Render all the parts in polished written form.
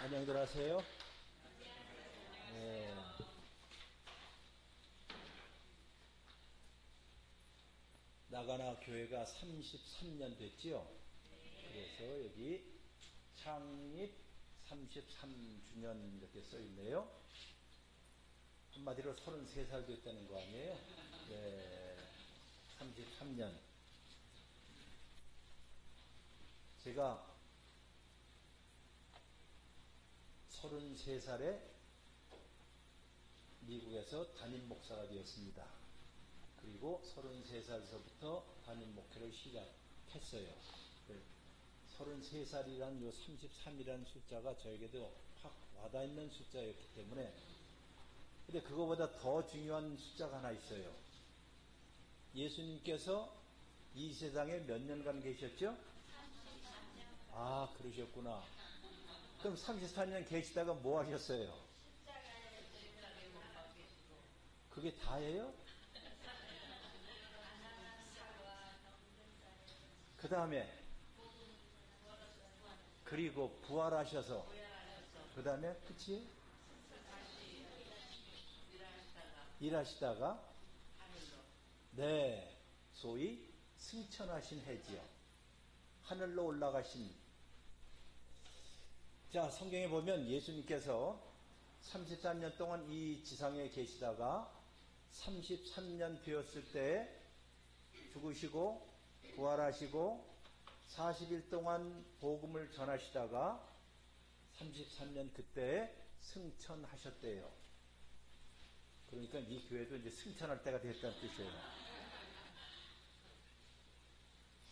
안녕들 하세요. 네. 나가나 교회가 33년 됐지요. 그래서 여기 창립 33주년 이렇게 써 있네요. 한마디로 33살 됐다는 거 아니에요? 네. 33년. 제가 33살에 미국에서 담임 목사가 되었습니다. 그리고 33살서부터 담임 목회를 시작했어요. 33살이란 요 33이라는 숫자가 저에게도 확 와닿는 숫자였기 때문에, 근데 그거보다 더 중요한 숫자가 하나 있어요. 예수님께서 이 세상에 몇 년간 계셨죠? 아, 그러셨구나. 그럼 34년 계시다가 뭐 하셨어요? 그게 다예요? 그 다음에 그리고 부활하셔서 그 다음에 끝이에요? 일하시다가 네, 소위 승천하신 해지요. 하늘로 올라가신. 자, 성경에 보면 예수님께서 33년 동안 이 지상에 계시다가 33년 되었을 때 죽으시고 부활하시고 40일 동안 복음을 전하시다가 33년 그때 승천하셨대요. 그러니까 이 교회도 이제 승천할 때가 됐다는 뜻이에요.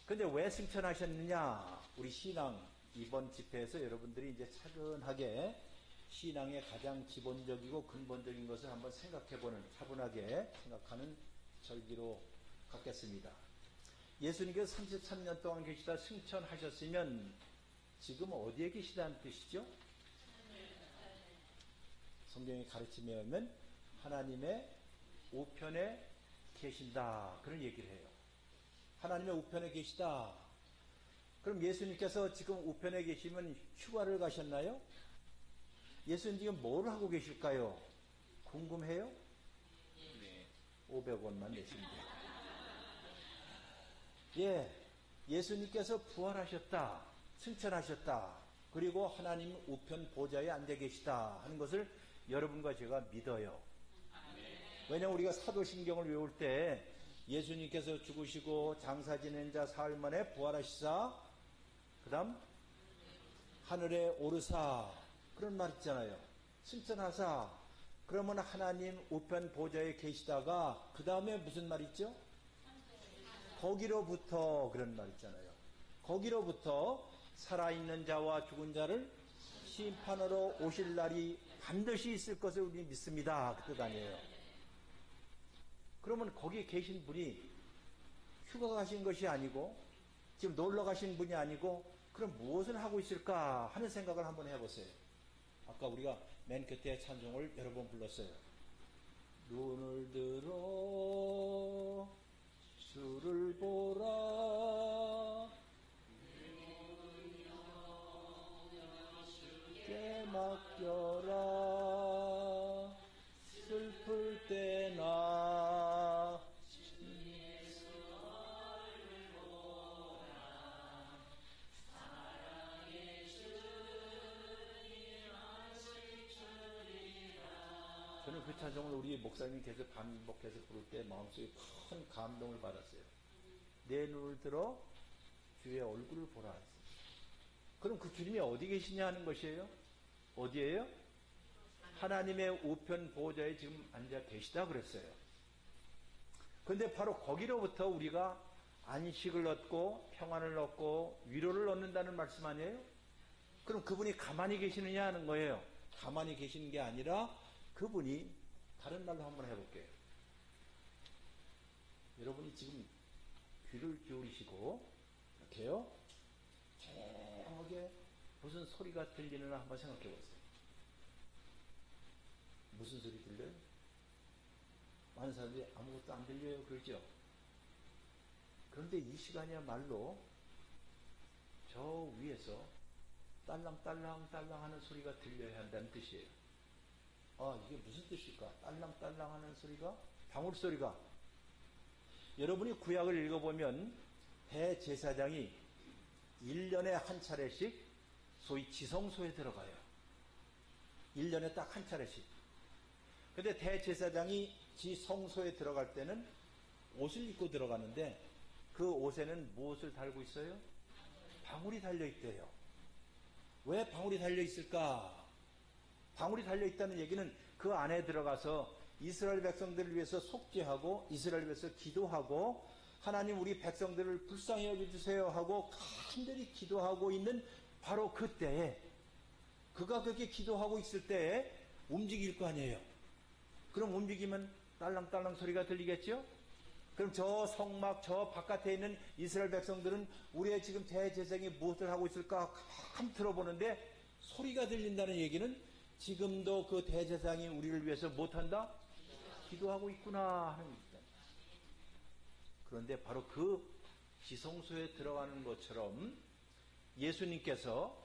근데 왜 승천하셨느냐? 우리 신앙 이번 집회에서 여러분들이 이제 차근하게 신앙의 가장 기본적이고 근본적인 것을 한번 생각해보는, 차분하게 생각하는 절기로 갖겠습니다. 예수님께서 33년 동안 계시다 승천하셨으면 지금 어디에 계시다는 뜻이죠? 성경의 가르침에 의하면 하나님의 우편에 계신다, 그런 얘기를 해요. 하나님의 우편에 계시다. 그럼 예수님께서 지금 우편에 계시면 휴가를 가셨나요? 예수님 지금 뭘 하고 계실까요? 궁금해요? 네. 500원만 내시면 돼요. 예, 예수님께서 부활하셨다, 승천하셨다, 그리고 하나님 우편 보좌에 앉아 계시다 하는 것을 여러분과 제가 믿어요. 왜냐하면 우리가 사도신경을 외울 때 예수님께서 죽으시고 장사 지낸 자 사흘 만에 부활하시사 그 다음 하늘에 오르사, 그런 말 있잖아요. 승천하사, 그러면 하나님 우편 보좌에 계시다가 그 다음에 무슨 말 있죠? 거기로부터, 그런 말 있잖아요. 거기로부터 살아있는 자와 죽은 자를 심판으로 오실 날이 반드시 있을 것을 우리 믿습니다, 그 뜻 아니에요. 그러면 거기에 계신 분이 휴가 가신 것이 아니고 지금 놀러 가신 분이 아니고 그럼 무엇을 하고 있을까 하는 생각을 한번 해보세요. 아까 우리가 맨 끝에 찬송을 여러 번 불렀어요. 눈을 들어 주를 보라, 주께 맡겨라, 슬플 때나 저는 그 찬송을 우리 목사님께서 반복해서 부를 때 마음속에 큰 감동을 받았어요. 내 눈을 들어 주의 얼굴을 보라. 그럼 그 주님이 어디 계시냐 하는 것이에요? 어디에요? 하나님의 우편 보좌에 지금 앉아 계시다 그랬어요. 그런데 바로 거기로부터 우리가 안식을 얻고 평안을 얻고 위로를 얻는다는 말씀 아니에요? 그럼 그분이 가만히 계시느냐 하는 거예요. 가만히 계시는 게 아니라 그분이, 다른 말로 한번 해볼게요. 여러분이 지금 귀를 기울이시고 이렇게요, 조용하게 무슨 소리가 들리느냐 한번 생각해 보세요. 무슨 소리 들려요? 많은 사람들이 아무것도 안 들려요 그러죠. 그런데 이 시간이야말로 저 위에서 딸랑딸랑 하는 소리가 들려야 한다는 뜻이에요. 이게 무슨 뜻일까? 딸랑딸랑 하는 소리가? 방울 소리가. 여러분이 구약을 읽어보면 대제사장이 1년에 한 차례씩 소위 지성소에 들어가요. 1년에 딱 한 차례씩. 근데 대제사장이 지성소에 들어갈 때는 옷을 입고 들어가는데 그 옷에는 무엇을 달고 있어요? 방울이 달려있대요. 왜 방울이 달려있을까? 방울이 달려있다는 얘기는 그 안에 들어가서 이스라엘 백성들을 위해서 속죄하고 이스라엘 위해서 기도하고 하나님 우리 백성들을 불쌍히 여겨주세요 하고 간절히 기도하고 있는 바로 그때에 그가 그렇게 기도하고 있을 때에 움직일 거 아니에요. 그럼 움직이면 딸랑딸랑 소리가 들리겠죠? 그럼 저 성막 저 바깥에 있는 이스라엘 백성들은 우리의 지금 대제사장이 무엇을 하고 있을까 가만 들어보는데 소리가 들린다는 얘기는 지금도 그 대제사장이 우리를 위해서 못한다? 기도하고 있구나 하는 얘기다. 그런데 바로 그 지성소에 들어가는 것처럼 예수님께서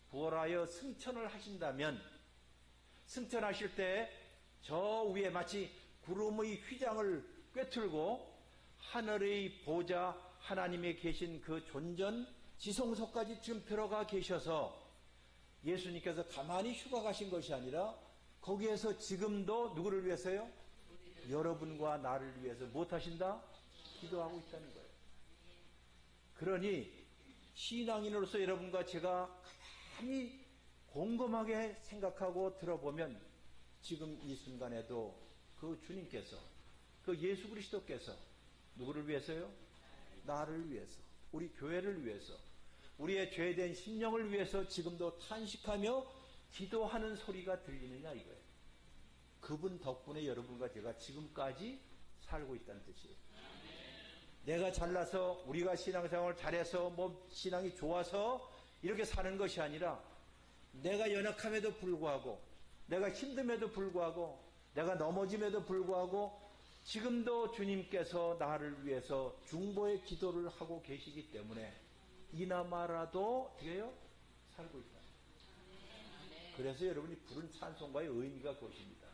부활하여 승천을 하신다면 승천하실 때 저 위에 마치 구름의 휘장을 꿰뚫고 하늘의 보좌 하나님의 계신 그 존전 지성소까지 지금 들어가 계셔서 예수님께서 가만히 휴가 가신 것이 아니라 거기에서 지금도 누구를 위해서요? 여러분과 나를 위해서 무엇하신다? 기도하고 있다는 거예요. 그러니 신앙인으로서 여러분과 제가 가만히 곰곰하게 생각하고 들어보면 지금 이 순간에도 그 주님께서 그 예수 그리스도께서 누구를 위해서요? 나를 위해서 우리 교회를 위해서 우리의 죄된 심령을 위해서 지금도 탄식하며 기도하는 소리가 들리느냐 이거예요. 그분 덕분에 여러분과 제가 지금까지 살고 있다는 뜻이에요. 내가 잘나서 우리가 신앙생활을 잘해서 신앙이 좋아서 이렇게 사는 것이 아니라 내가 연약함에도 불구하고 내가 힘듦에도 불구하고 내가 넘어짐에도 불구하고 지금도 주님께서 나를 위해서 중보의 기도를 하고 계시기 때문에 이나마라도 어떻게요? 살고 있다. 그래서 여러분이 부른 찬송가의 의미가 그것입니다.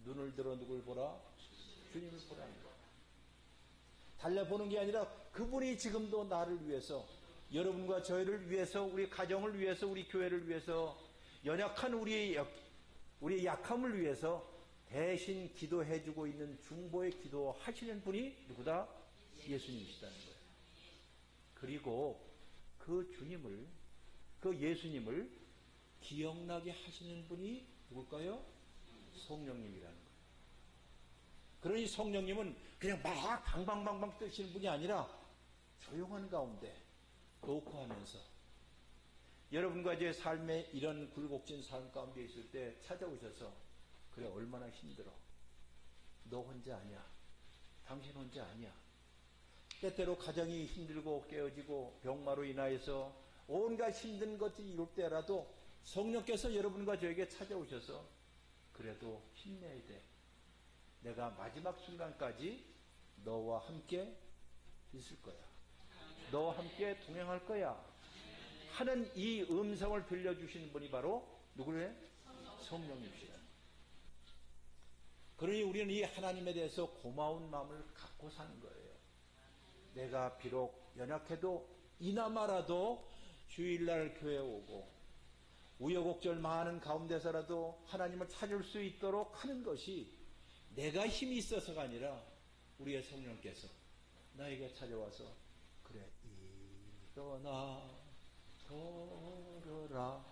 눈을 들어 누굴 보라? 주님을 보라는 거. 달려보는 게 아니라 그분이 지금도 나를 위해서 여러분과 저희를 위해서 우리 가정을 위해서 우리 교회를 위해서 연약한 우리의 약함을 위해서 대신 기도해주고 있는 중보의 기도하시는 분이 누구다? 예수님이시다는 거예요. 그리고 그 주님을 그 예수님을 기억나게 하시는 분이 누굴까요? 성령님이라는 거예요. 그러니 성령님은 그냥 막 방방방방 뜨시는 분이 아니라 조용한 가운데 녹화하면서 여러분과 제 삶에 이런 굴곡진 삶 가운데 있을 때 찾아오셔서 그래 얼마나 힘들어. 너 혼자 아니야. 당신 혼자 아니야. 때때로 가정이 힘들고 깨어지고 병마로 인하여서 온갖 힘든 것들이 이룰 때라도 성령께서 여러분과 저에게 찾아오셔서 그래도 힘내야 돼. 내가 마지막 순간까지 너와 함께 있을 거야. 너와 함께 동행할 거야. 하는 이 음성을 들려주시는 분이 바로 누구래? 성령님이시다. 그러니 우리는 이 하나님에 대해서 고마운 마음을 갖고 사는 거예요. 내가 비록 연약해도 이나마라도 주일날 교회에 오고 우여곡절 많은 가운데서라도 하나님을 찾을 수 있도록 하는 것이 내가 힘이 있어서가 아니라 우리의 성령께서 나에게 찾아와서 그래 일어나 걸어라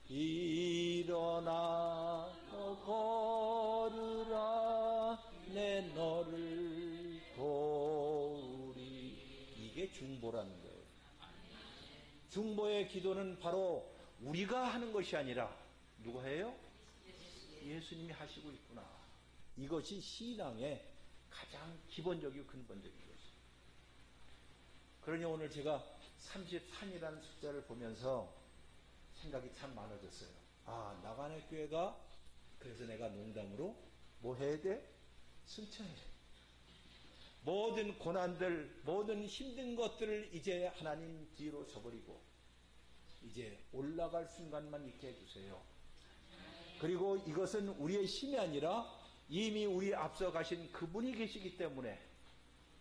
일어나 걸으라 내 너를 도우리. 이게 중보라는 거예요. 중보의 기도는 바로 우리가 하는 것이 아니라 누가 해요? 예수님이 하시고 있구나. 이것이 신앙의 가장 기본적이고 근본적인 것이에요. 그러니 오늘 제가 33이라는 숫자를 보면서 생각이 참 많아졌어요. 아, 나간의 교회가 그래서 내가 농담으로 뭐 해야 돼? 승천해. 모든 고난들, 모든 힘든 것들을 이제 하나님 뒤로 져버리고 이제 올라갈 순간만 있게 해주세요. 그리고 이것은 우리의 힘이 아니라 이미 우리 앞서 가신 그분이 계시기 때문에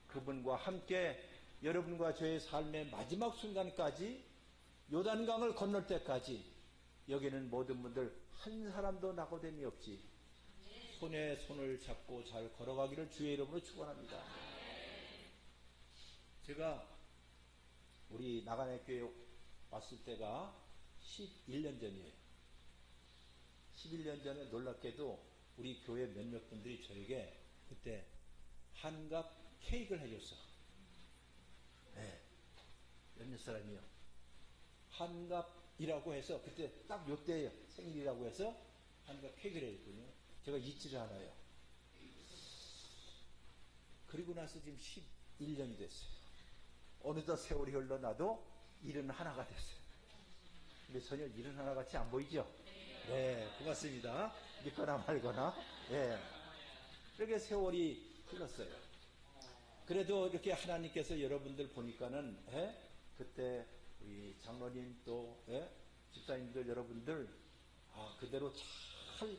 그분과 함께 여러분과 저의 삶의 마지막 순간까지 요단강을 건널 때까지 여기는 모든 분들 한 사람도 낙오됨이 없이 손에 손을 잡고 잘 걸어가기를 주의 이름으로 축원합니다. 제가 우리 나간의 교회 왔을 때가 11년 전이에요. 11년 전에 놀랍게도 우리 교회 몇몇 분들이 저에게 그때 한갑 케이크를 해줬어. 네. 몇몇 사람이요. 한갑이라고 해서 그때 딱 요때 생일이라고 해서 한갑 케이크를 해줬거든요. 제가 잊지를 않아요. 그리고 나서 지금 11년이 됐어요. 어느덧 세월이 흘러나도 일은 하나가 됐어요. 근데 전혀 일은 하나 같이 안 보이죠? 네, 고맙습니다. 믿거나 말거나. 네. 이렇게 세월이 흘렀어요. 그래도 이렇게 하나님께서 여러분들 보니까는, 그때 우리 장로님 또, 집사님들 여러분들, 그대로 잘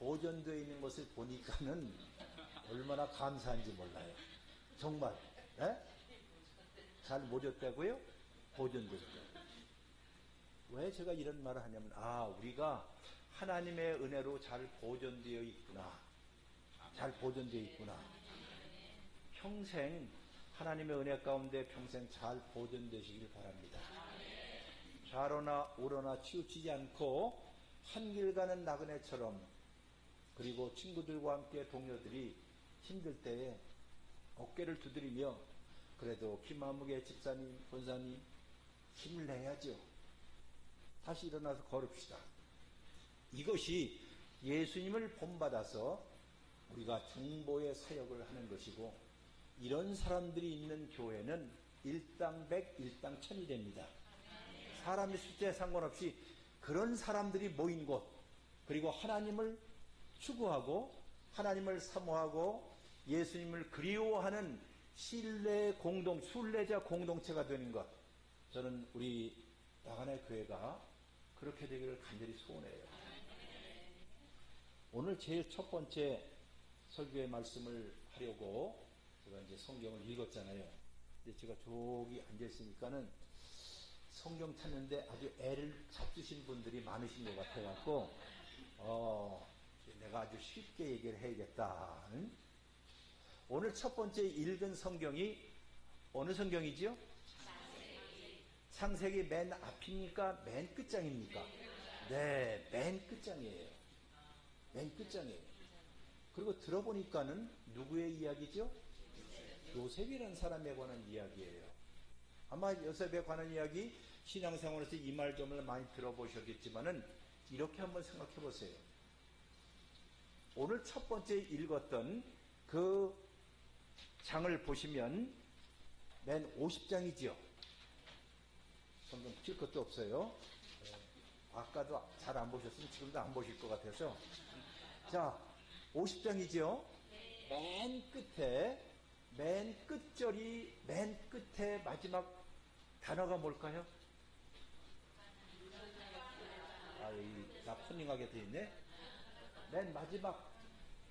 보존되어 있는 것을 보니까는 얼마나 감사한지 몰라요. 정말, 잘 모셨다고요? 보존되었다고요. 왜 제가 이런 말을 하냐면, 우리가 하나님의 은혜로 잘 보존되어 있구나. 잘 보존되어 있구나. 평생 하나님의 은혜 가운데 평생 잘 보존되시길 바랍니다. 좌로나 우로나 치우치지 않고 한 길 가는 나그네처럼, 그리고 친구들과 함께 동료들이 힘들 때에 어깨를 두드리며 그래도 김아무개 집사님, 권사님 힘을 내야죠. 다시 일어나서 걸읍시다. 이것이 예수님을 본받아서 우리가 중보의 사역을 하는 것이고, 이런 사람들이 있는 교회는 일당백, 일당천이 됩니다. 사람의 숫자에 상관없이 그런 사람들이 모인 곳, 그리고 하나님을 추구하고 하나님을 사모하고 예수님을 그리워하는 순례자 공동체가 되는 것, 저는 우리 나간의 교회가 그렇게 되기를 간절히 소원해요. 오늘 제일 첫 번째 설교의 말씀을 하려고 제가 이제 성경을 읽었잖아요. 근데 제가 저기 앉아있으니까는 성경 찾는데 아주 애를 잡수신 분들이 많으신 것 같아갖고, 내가 아주 쉽게 얘기를 해야겠다. 오늘 첫 번째 읽은 성경이 어느 성경이지요? 창세기 맨 앞입니까? 맨 끝장입니까? 네, 맨 끝장이에요. 맨 끝장이에요. 그리고 들어보니까는 누구의 이야기죠? 요셉이라는 사람에 관한 이야기예요. 아마 요셉에 관한 이야기 신앙생활에서 이 말 좀 많이 들어보셨겠지만은 이렇게 한번 생각해 보세요. 오늘 첫 번째 읽었던 그 장을 보시면 맨 50장이지요. 성경 필 것도 없어요. 아까도 잘 안 보셨으면 지금도 안 보실 것 같아서. 자, 50장이지요. 맨 끝절이, 맨 끝에 마지막 단어가 뭘까요? 나 폰닝하게 돼 있네. 맨 마지막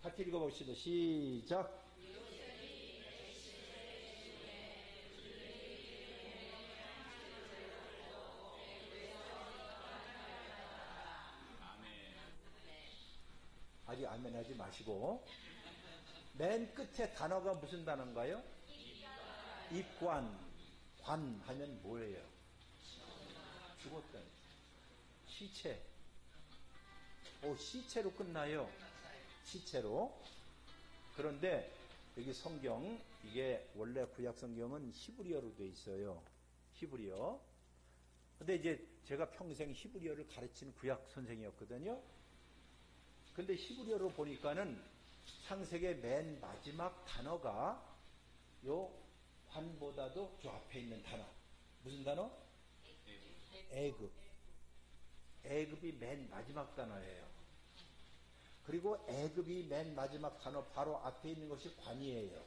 같이 읽어봅시다. 시작. 아직 아멘 하지 마시고, 맨 끝에 단어가 무슨 단어인가요? 입관. 관 하면 뭐예요? 죽었다. 시체. 시체로 끝나요. 시체로. 그런데 여기 성경, 이게 원래 구약 성경은 히브리어로 돼 있어요. 히브리어. 근데 이제 제가 평생 히브리어를 가르치는 구약 선생이었거든요. 근데 히브리어로 보니까는 창세기의 맨 마지막 단어가 요 관보다도 저 앞에 있는 단어. 무슨 단어? 애굽. 애굽이 맨 마지막 단어예요. 그리고 애굽이 맨 마지막 단어 바로 앞에 있는 것이 관이에요.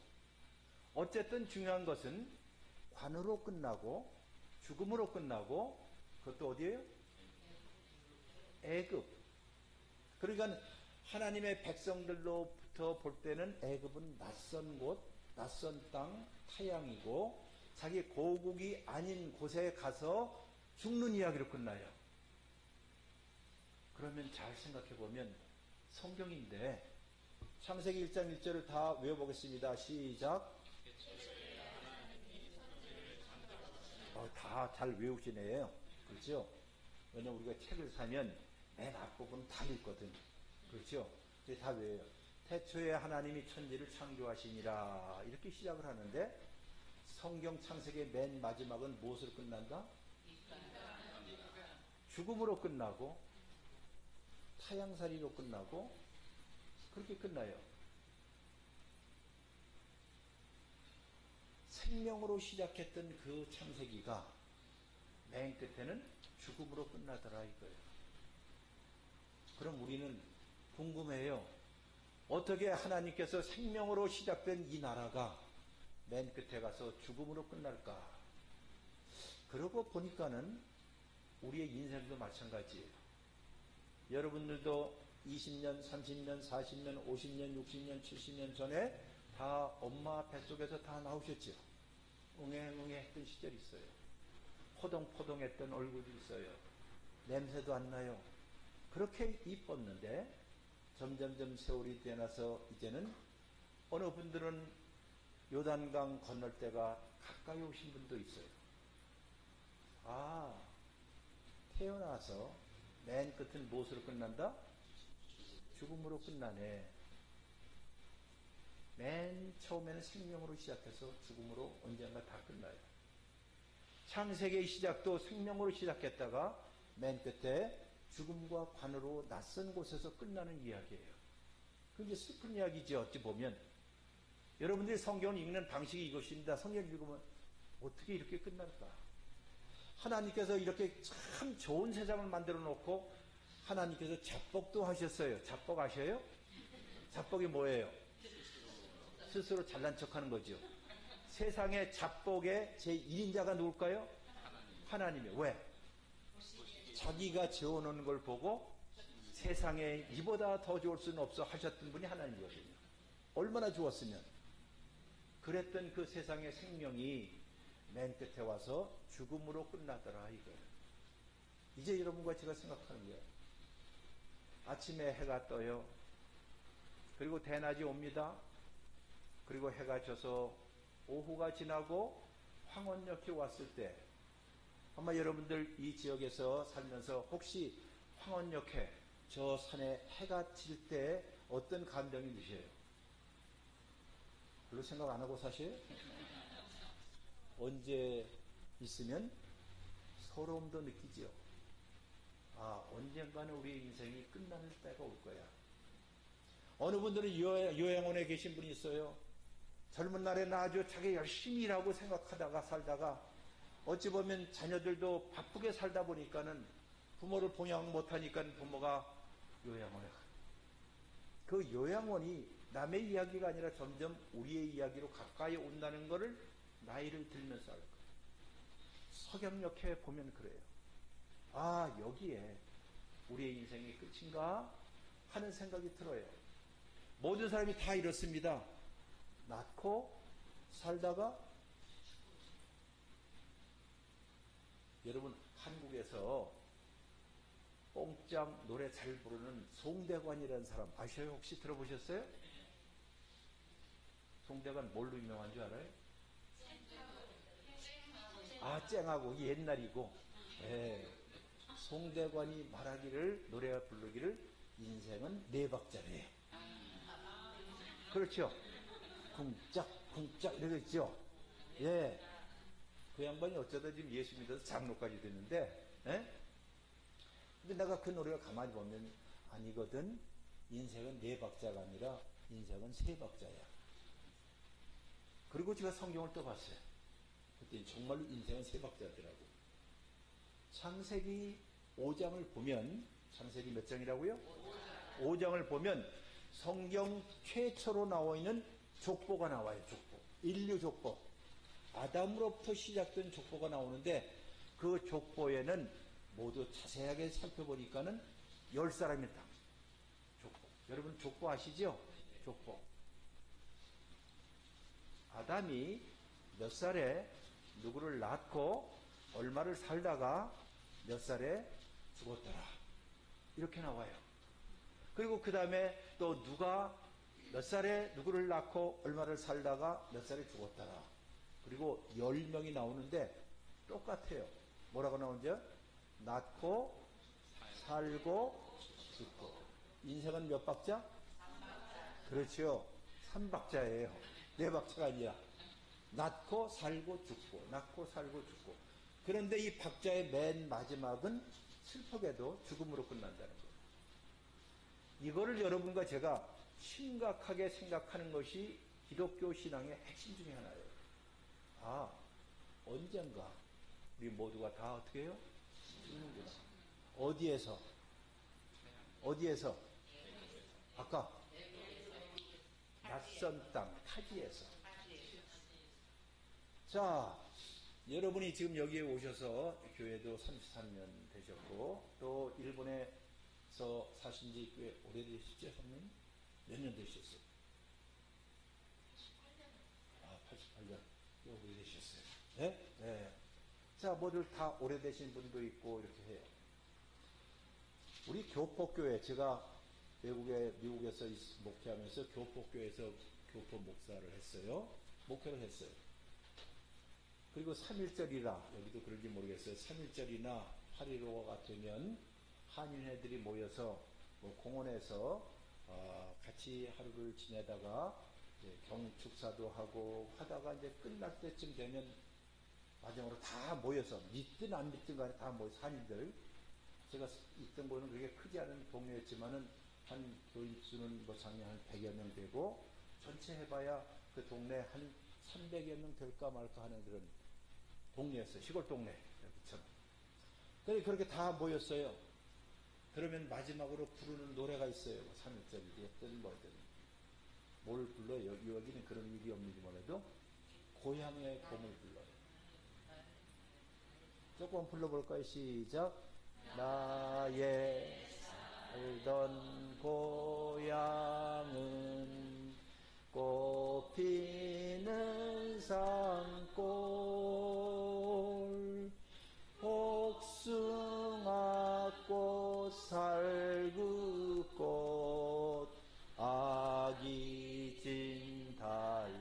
어쨌든 중요한 것은 관으로 끝나고 죽음으로 끝나고 그것도 어디예요? 애굽. 그러니까 하나님의 백성들로부터 볼 때는 애굽은 낯선 곳, 낯선 땅, 타향이고 자기 고국이 아닌 곳에 가서 죽는 이야기로 끝나요. 그러면 잘 생각해보면 성경인데 창세기 1장 1절을 다 외워보겠습니다. 시작. 다 잘 외우시네요. 그렇죠? 왜냐면 우리가 책을 사면 맨 앞부분 다 읽거든. 그렇죠? 다 외워요. 태초에 하나님이 천지를 창조하시니라 이렇게 시작을 하는데 성경 창세기의 맨 마지막은 무엇으로 끝난다? 죽음으로 끝나고 타향살이로 끝나고 그렇게 끝나요. 생명으로 시작했던 그 창세기가 맨 끝에는 죽음으로 끝나더라 이거예요. 그럼 우리는 궁금해요. 어떻게 하나님께서 생명으로 시작된 이 나라가 맨 끝에 가서 죽음으로 끝날까? 그러고 보니까는 우리의 인생도 마찬가지예요. 여러분들도 20년, 30년, 40년, 50년, 60년, 70년 전에 다 엄마 뱃속에서 다 나오셨죠. 웅해웅해 했던 시절이 있어요. 포동포동했던 얼굴이 있어요. 냄새도 안 나요. 그렇게 이뻤는데 점점점 세월이 지나서 이제는 어느 분들은 요단강 건널 때가 가까이 오신 분도 있어요. 아, 태어나서 맨 끝은 무엇으로 끝난다? 죽음으로 끝나네. 맨 처음에는 생명으로 시작해서 죽음으로 언젠가 다 끝나요. 창세기의 시작도 생명으로 시작했다가 맨 끝에 죽음과 관으로 낯선 곳에서 끝나는 이야기예요. 그게 슬픈 이야기죠. 어찌 보면 여러분들이 성경을 읽는 방식이 이것입니다. 성경을 읽으면 어떻게 이렇게 끝날까? 하나님께서 이렇게 참 좋은 세상을 만들어 놓고 하나님께서 잡복도 하셨어요. 잡복 아셔요? 잡복이 뭐예요? 스스로 잘난 척하는 거죠. 세상의 잡복의 제1인자가 누굴까요? 하나님이에요. 왜? 자기가 지어놓은 걸 보고 세상에 이보다 더 좋을 수는 없어 하셨던 분이 하나님이거든요. 얼마나 좋았으면. 그랬던 그 세상의 생명이 맨 끝에 와서 죽음으로 끝나더라 이거예요. 이제 여러분과 제가 생각하는 거예요. 아침에 해가 떠요. 그리고 대낮이 옵니다. 그리고 해가 져서 오후가 지나고 황혼역에 왔을 때 아마 여러분들 이 지역에서 살면서 혹시 황혼역에 저 산에 해가 질 때 어떤 감정이 드셔요? 별로 생각 안 하고 사셔요? 언제 있으면 서러움도 느끼죠. 아, 언젠가는 우리의 인생이 끝나는 때가 올 거야. 어느 분들은 요양원에 계신 분이 있어요. 젊은 날에 나 아주 자기 열심히 일하고 생각하다가 살다가 어찌 보면 자녀들도 바쁘게 살다 보니까는 부모를 봉양 못하니까 부모가 요양원에 가요. 그 요양원이 남의 이야기가 아니라 점점 우리의 이야기로 가까이 온다는 것을 나이를 들면서 알 거예요. 서경역에 보면 그래요. 아, 여기에 우리의 인생이 끝인가 하는 생각이 들어요. 모든 사람이 다 이렇습니다. 낳고 살다가 여러분 한국에서 뽕짝 노래 잘 부르는 송대관이라는 사람 아셔요? 혹시 들어보셨어요? 송대관 뭘로 유명한 줄 알아요? 아, 쨍하고 옛날이고. 네. 송대관이 말하기를 노래 부르기를 인생은 네 박자래요. 그렇죠? 쿵짝 쿵짝 이러고 있죠. 예. 그 양반이 어쩌다 지금 예수 믿어서 장로까지 됐는데, 예? 근데 내가 그 노래를 가만히 보면 아니거든. 인생은 네 박자가 아니라 인생은 세 박자야. 그리고 제가 성경을 또 봤어요. 그때 정말로 인생은 세 박자더라고. 창세기 5장을 보면, 창세기 몇 장이라고요? 5장을 보면 성경 최초로 나와 있는 족보가 나와요. 족보. 인류 족보, 아담으로부터 시작된 족보가 나오는데 그 족보에는 모두 자세하게 살펴보니까는 10사람이다. 족보. 여러분 족보 아시죠? 족보. 아담이 몇 살에 누구를 낳고 얼마를 살다가 몇 살에 죽었더라. 이렇게 나와요. 그리고 그 다음에 또 누가 몇 살에 누구를 낳고 얼마를 살다가 몇 살에 죽었더라. 그리고 10명이 나오는데 똑같아요. 뭐라고 나오죠? 낳고 살고 죽고. 인생은 몇 박자? 3박자. 그렇죠. 3박자예요. 4박자가 아니라 낳고 살고 죽고, 낳고 살고 죽고. 그런데 이 박자의 맨 마지막은 슬프게도 죽음으로 끝난다는 거예요. 이거를 여러분과 제가 심각하게 생각하는 것이 기독교 신앙의 핵심 중에 하나예요. 아, 언젠가 우리 모두가 다 어떻게 해요? 죽는구나. 어디에서? 어디에서? 아까 낯선 땅, 타지에서. 자, 여러분이 지금 여기에 오셔서 교회도 33년 되셨고 또 일본에서 사신 지 꽤 오래되셨죠, 형님? 몇 년 되셨어요? 88년. 꽤 오래되셨어요. 네? 네. 자, 모두 다 오래되신 분도 있고 이렇게 해요. 우리 교포교회, 제가 미국에서 목회하면서 교포교회에서 교포 목사를 했어요. 목회를 했어요. 그리고 3.1절이라, 여기도 그런지 모르겠어요. 3.1절이나 8.15가 되면 한인회들이 모여서 공원에서 같이 하루를 지내다가 경축사도 하고 하다가 이제 끝날 때쯤 되면 마지막으로 다 모여서 믿든 안 믿든 간에 다 모여서 한인들, 제가 있던 곳은 그렇게 크지 않은 동네였지만은 한 교인수는 작년 한 100여 명 되고 전체 해봐야 그 동네 한 300여 명 될까 말까 하는 그런 동네였어요. 시골 동네. 여기처럼. 그렇게 다 모였어요. 그러면 마지막으로 부르는 노래가 있어요. 3.1절이든 뭐든. 뭘 불러요? 여기는 그런 일이 없는지만 해도 고향의 봄을 불러요. 조금 불러볼까요? 시작. 나의 살던 고향은 꽃피는 산골, 복숭아꽃 살구꽃 아기 진 달래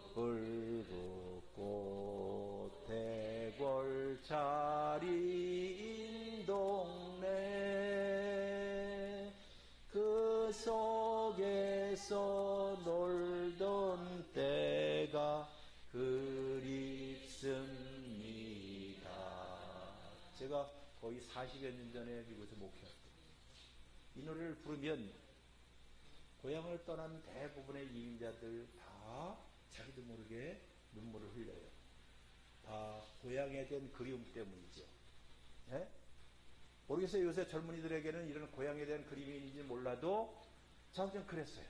울긋불긋 꽃대골 자리인 동네 그 속에서 놀던 때가 그립습니다. 제가 거의 40여 년 전에 미국에서 목회했어요. 이 노래를 부르면 고향을 떠난 대부분의 이민자들 다 자기도 모르게 눈물을 흘려요. 다 고향에 대한 그리움 때문이죠. 네? 모르겠어요. 요새 젊은이들에게는 이런 고향에 대한 그림이 있는지 몰라도 저는 좀 그랬어요.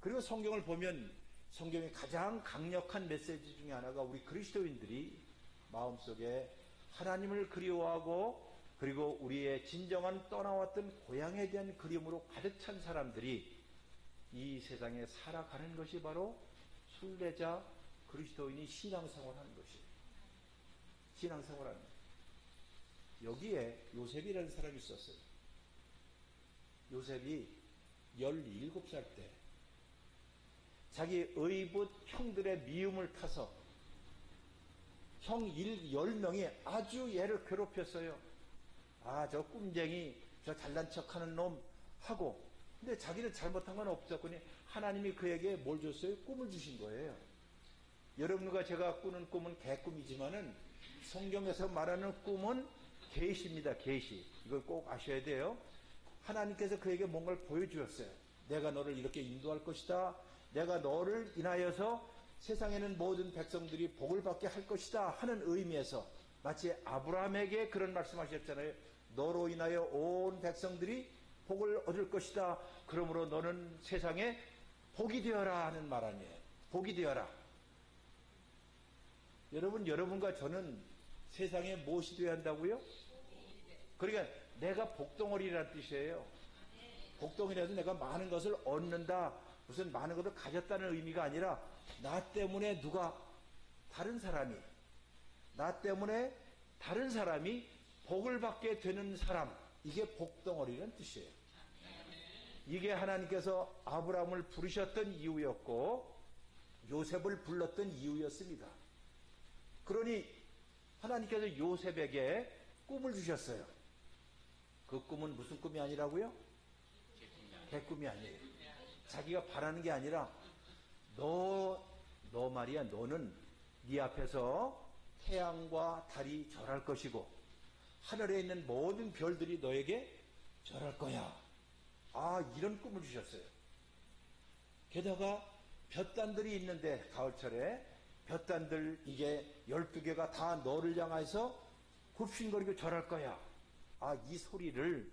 그리고 성경을 보면 성경의 가장 강력한 메시지 중에 하나가 우리 그리스도인들이 마음속에 하나님을 그리워하고 그리고 우리의 진정한 떠나왔던 고향에 대한 그리움으로 가득 찬 사람들이 이 세상에 살아가는 것이 바로 순례자 그리스도인이 신앙생활하는 것이에요. 신앙생활하는 것. 여기에 요셉이라는 사람이 있었어요. 요셉이 17살 때 자기 의붓 형들의 미움을 타서 형 10명이 아주 얘를 괴롭혔어요. 아, 저 꿈쟁이, 저 잘난 척하는 놈 하고, 근데 자기는 잘못한 건 없었거니 하나님이 그에게 뭘 줬어요? 꿈을 주신 거예요. 여러분과 제가 꾸는 꿈은 개꿈이지만은 성경에서 말하는 꿈은 계시입니다. 계시. 이걸 꼭 아셔야 돼요. 하나님께서 그에게 뭔가를 보여주었어요. 내가 너를 이렇게 인도할 것이다. 내가 너를 인하여서 세상에는 모든 백성들이 복을 받게 할 것이다 하는 의미에서 마치 아브라함에게 그런 말씀하셨잖아요. 너로 인하여 온 백성들이 복을 얻을 것이다. 그러므로 너는 세상에 복이 되어라 하는 말 아니에요. 복이 되어라. 여러분, 여러분과 저는 세상에 무엇이 되어야 한다고요? 그러니까 내가 복덩어리라는 뜻이에요. 복덩이라도 내가 많은 것을 얻는다, 무슨 많은 것을 가졌다는 의미가 아니라 나 때문에 다른 사람이 복을 받게 되는 사람, 이게 복덩어리라는 뜻이에요. 이게 하나님께서 아브라함을 부르셨던 이유였고 요셉을 불렀던 이유였습니다. 그러니 하나님께서 요셉에게 꿈을 주셨어요. 그 꿈은 무슨 꿈이 아니라고요? 개꿈이 아니에요. 자기가 바라는 게 아니라 너 말이야, 너는 네 앞에서 태양과 달이 절할 것이고 하늘에 있는 모든 별들이 너에게 절할 거야. 이런 꿈을 주셨어요. 게다가 볕단들이 있는데 가을철에 볕단들 이게 12개가 다 너를 향해서 굽신거리고 절할 거야. 이 소리를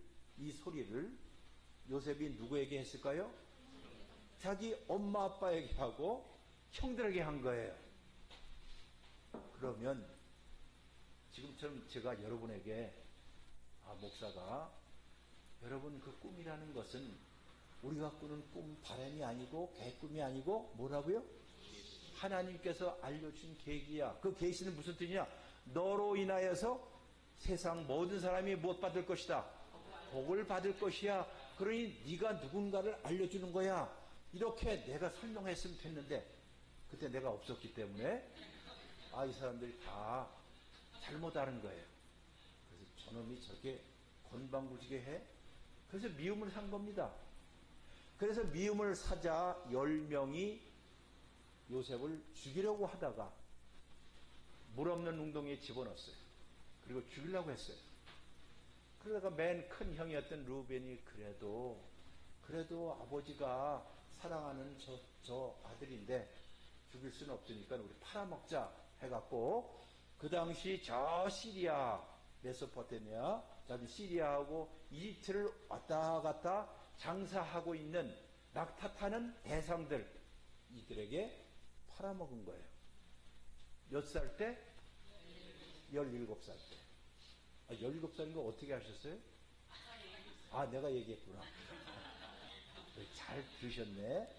요셉이 누구에게 했을까요? 자기 엄마 아빠에게 하고 형들에게 한 거예요. 그러면 지금처럼 제가 여러분에게 목사가 여러분 그 꿈이라는 것은 우리가 꾸는 꿈 바람이 아니고 개꿈이 아니고 뭐라고요? 하나님께서 알려준 계기야. 그 계시는 무슨 뜻이냐? 너로 인하여서 세상 모든 사람이 무엇 받을 것이다? 복을 받을 것이야. 그러니 네가 누군가를 알려주는 거야. 이렇게 내가 설명했으면 됐는데 그때 내가 없었기 때문에 이 사람들이 다 잘못 아는 거예요. 그래서 저놈이 저렇게 건방구지게 해? 그래서 미움을 산 겁니다. 그래서 미움을 사자 10명이 요셉을 죽이려고 하다가 물 없는 웅덩이에 집어넣었어요. 그리고 죽이려고 했어요. 그러다가 맨 큰 형이었던 루벤이 그래도 아버지가 사랑하는 저 아들인데 죽일 수는 없으니까 우리 팔아먹자 해갖고 그 당시 저 시리아, 메소포타미아, 시리아하고 이집트를 왔다 갔다 장사하고 있는 낙타 타는 대상들, 이들에게 팔아먹은 거예요. 몇 살 때? 17살 때. 17살인 거 어떻게 하셨어요? 내가 얘기했구나. 잘 들으셨네.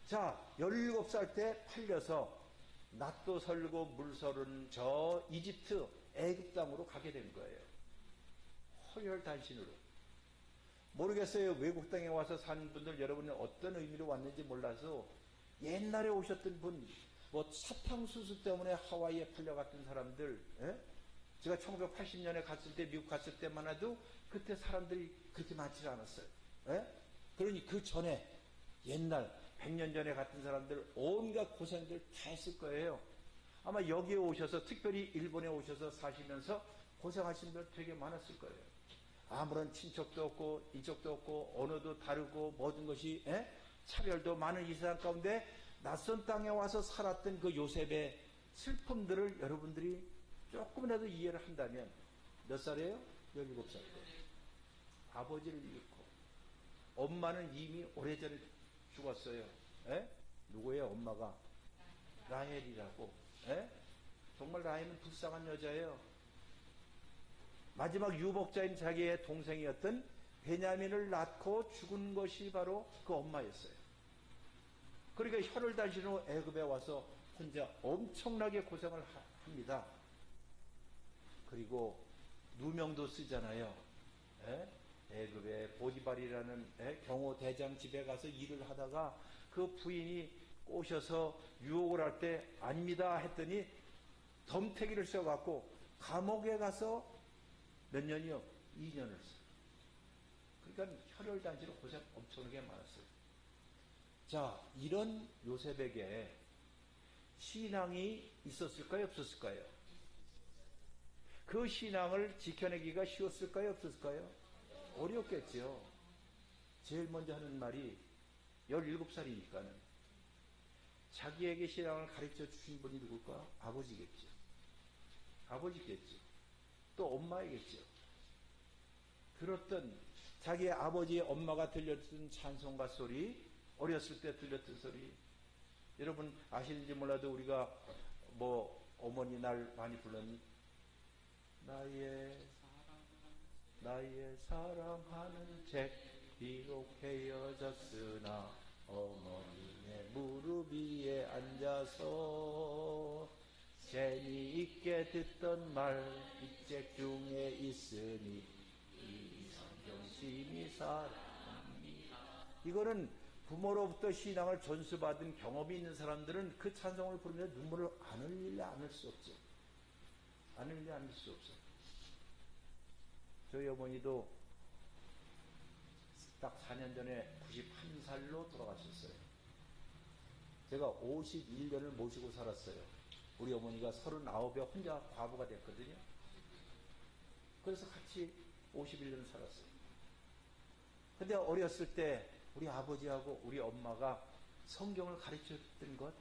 자, 17살 때 팔려서 낫도 설고 물 서른 저 이집트 애굽 땅으로 가게 된 거예요. 허혈단신으로. 모르겠어요. 외국 땅에 와서 사는 분들 여러분이 어떤 의미로 왔는지 몰라서 옛날에 오셨던 분, 사탕수수 때문에 하와이에 팔려갔던 사람들, 제가 1980년에 갔을 때, 미국 갔을 때만 해도 그때 사람들이 그렇게 많지 않았어요. 그러니 그 전에 옛날 100년 전에 갔던 사람들 온갖 고생들 다 했을 거예요. 아마 여기에 오셔서, 특별히 일본에 오셔서 사시면서 고생하신 분 되게 많았을 거예요. 아무런 친척도 없고 인척도 없고 언어도 다르고 모든 것이 차별도 많은 이 세상 가운데 낯선 땅에 와서 살았던 그 요셉의 슬픔들을 여러분들이 조금이라도 이해를 한다면 몇 살이에요? 17살 때. 아버지를 잃고 엄마는 이미 오래전에 죽었어요. 누구예요? 엄마가 라헬이라고. 정말 라헬은 불쌍한 여자예요. 마지막 유복자인 자기의 동생이었던 베냐민을 낳고 죽은 것이 바로 그 엄마였어요. 그러니까 혀를 다신 후 애굽에 와서 혼자 엄청나게 고생을 합니다. 그리고 누명도 쓰잖아요. 애굽의 보디발이라는 경호 대장 집에 가서 일을 하다가 그 부인이 꼬셔서 유혹을 할 때 아닙니다 했더니 덤태기를 써갖고 감옥에 가서 몇 년이요? 2년을 써요. 그러니까 혈혈단지로 고생 엄청나게 많았어요. 자, 이런 요셉에게 신앙이 있었을까요? 없었을까요? 그 신앙을 지켜내기가 쉬웠을까요? 없었을까요? 어렵겠죠. 제일 먼저 하는 말이 17살이니까는 자기에게 신앙을 가르쳐 주신 분이 누굴까? 아버지겠죠. 또 엄마이겠죠. 들었던 자기 아버지 엄마가 들렸던 찬송가 소리, 어렸을 때 들렸던 소리, 여러분 아시는지 몰라도 우리가 뭐 어머니 날 많이 불렀니? 나의 사랑하는 잭 비록 헤어졌으나 어머니의 무릎 위에 앉아서 재미있게 듣던 말 이 잭 중에 있으니 이 성경심이 사랑합니다. 이거는 부모로부터 신앙을 전수받은 경험이 있는 사람들은 그 찬송을 부르면서 눈물을 안 흘리려 않을 수 없죠. 안 흘리려 않을 수 없어요. 저희 어머니도 딱 4년 전에 91살로 돌아가셨어요. 제가 51년을 모시고 살았어요. 우리 어머니가 39에 혼자 과부가 됐거든요. 그래서 같이 51년을 살았어요. 근데 어렸을 때 우리 아버지하고 우리 엄마가 성경을 가르쳐줬던 것,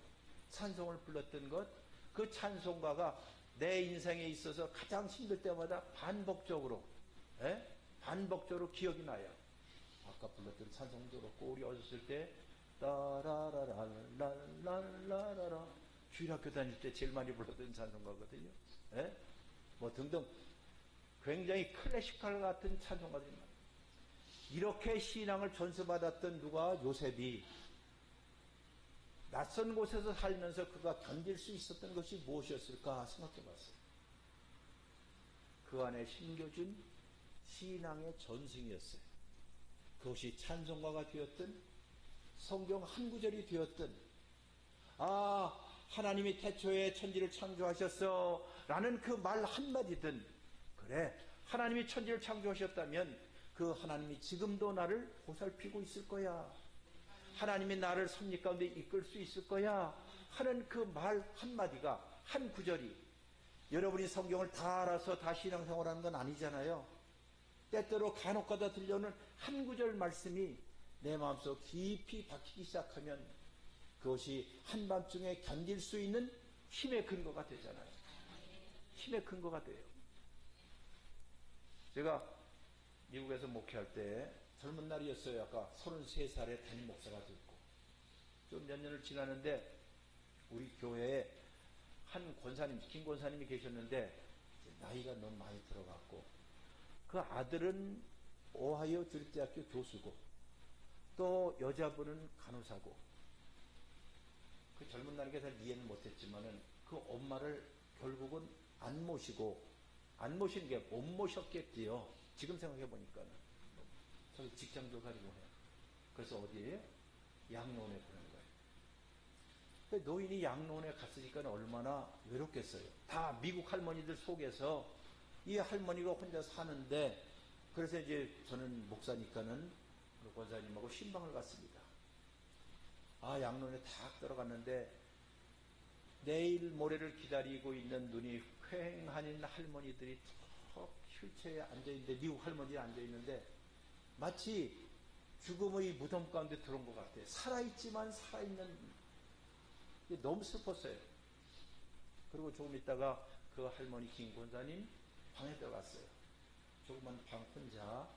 찬송을 불렀던 것, 그 찬송가가 내 인생에 있어서 가장 힘들 때마다 반복적으로 기억이 나요. 아까 불렀던 찬송도 그렇고, 우리 어렸을 때 따라라라라라라라 주일학교 다닐 때 제일 많이 불렀던 찬송가거든요. 뭐 등등 굉장히 클래시컬 같은 찬송가들이 많아요. 이렇게 신앙을 전수받았던 누가 요셉이 낯선 곳에서 살면서 그가 견딜 수 있었던 것이 무엇이었을까 생각해 봤어요. 그 안에 심겨준 신앙의 전승이었어요. 그것이 찬송가가 되었든 성경 한 구절이 되었든, 하나님이 태초에 천지를 창조하셨어 라는 그 말 한마디든, 그래 하나님이 천지를 창조하셨다면 그 하나님이 지금도 나를 보살피고 있을 거야, 하나님이 나를 섭리 가운데 이끌 수 있을 거야 하는 그 말 한마디가, 한 구절이, 여러분이 성경을 다 알아서 다 신앙생활하는 건 아니잖아요. 때때로 간혹가다 들려오는 한 구절 말씀이 내 마음속 깊이 박히기 시작하면 그것이 한밤중에 견딜 수 있는 힘의 근거가 되잖아요. 힘의 근거가 돼요. 제가 미국에서 목회할 때 젊은 날이었어요. 아까 33살에 담임 목사가 됐고, 좀 몇 년을 지났는데 우리 교회에 한 권사님, 김 권사님이 계셨는데 나이가 너무 많이 들어갔고, 그 아들은 오하이오 주립대학교 교수고 또 여자분은 간호사고, 그 젊은 나이에 잘 이해는 못했지만은 그 엄마를 결국은 안 모신 게 못 모셨겠지요. 지금 생각해 보니까는. 저기 직장도 가지고 해요. 그래서 어디에? 양로원에 보낸 거예요. 노인이 양로원에 갔으니까 얼마나 외롭겠어요. 다 미국 할머니들 속에서 이 할머니가 혼자 사는데, 그래서 이제 저는 목사니까는 그 권사님하고 신방을 갔습니다. 양로원에 탁 들어갔는데 내일 모레를 기다리고 있는 눈이 휑한 할머니들이 턱 휠체어에 앉아있는데, 미국 할머니들이 앉아있는데 마치 죽음의 무덤 가운데 들어온 것 같아요. 살아있지만 살아있는, 너무 슬펐어요. 그리고 조금 있다가 그 할머니 김 권사님 방에 들어갔어요. 조그만 방 혼자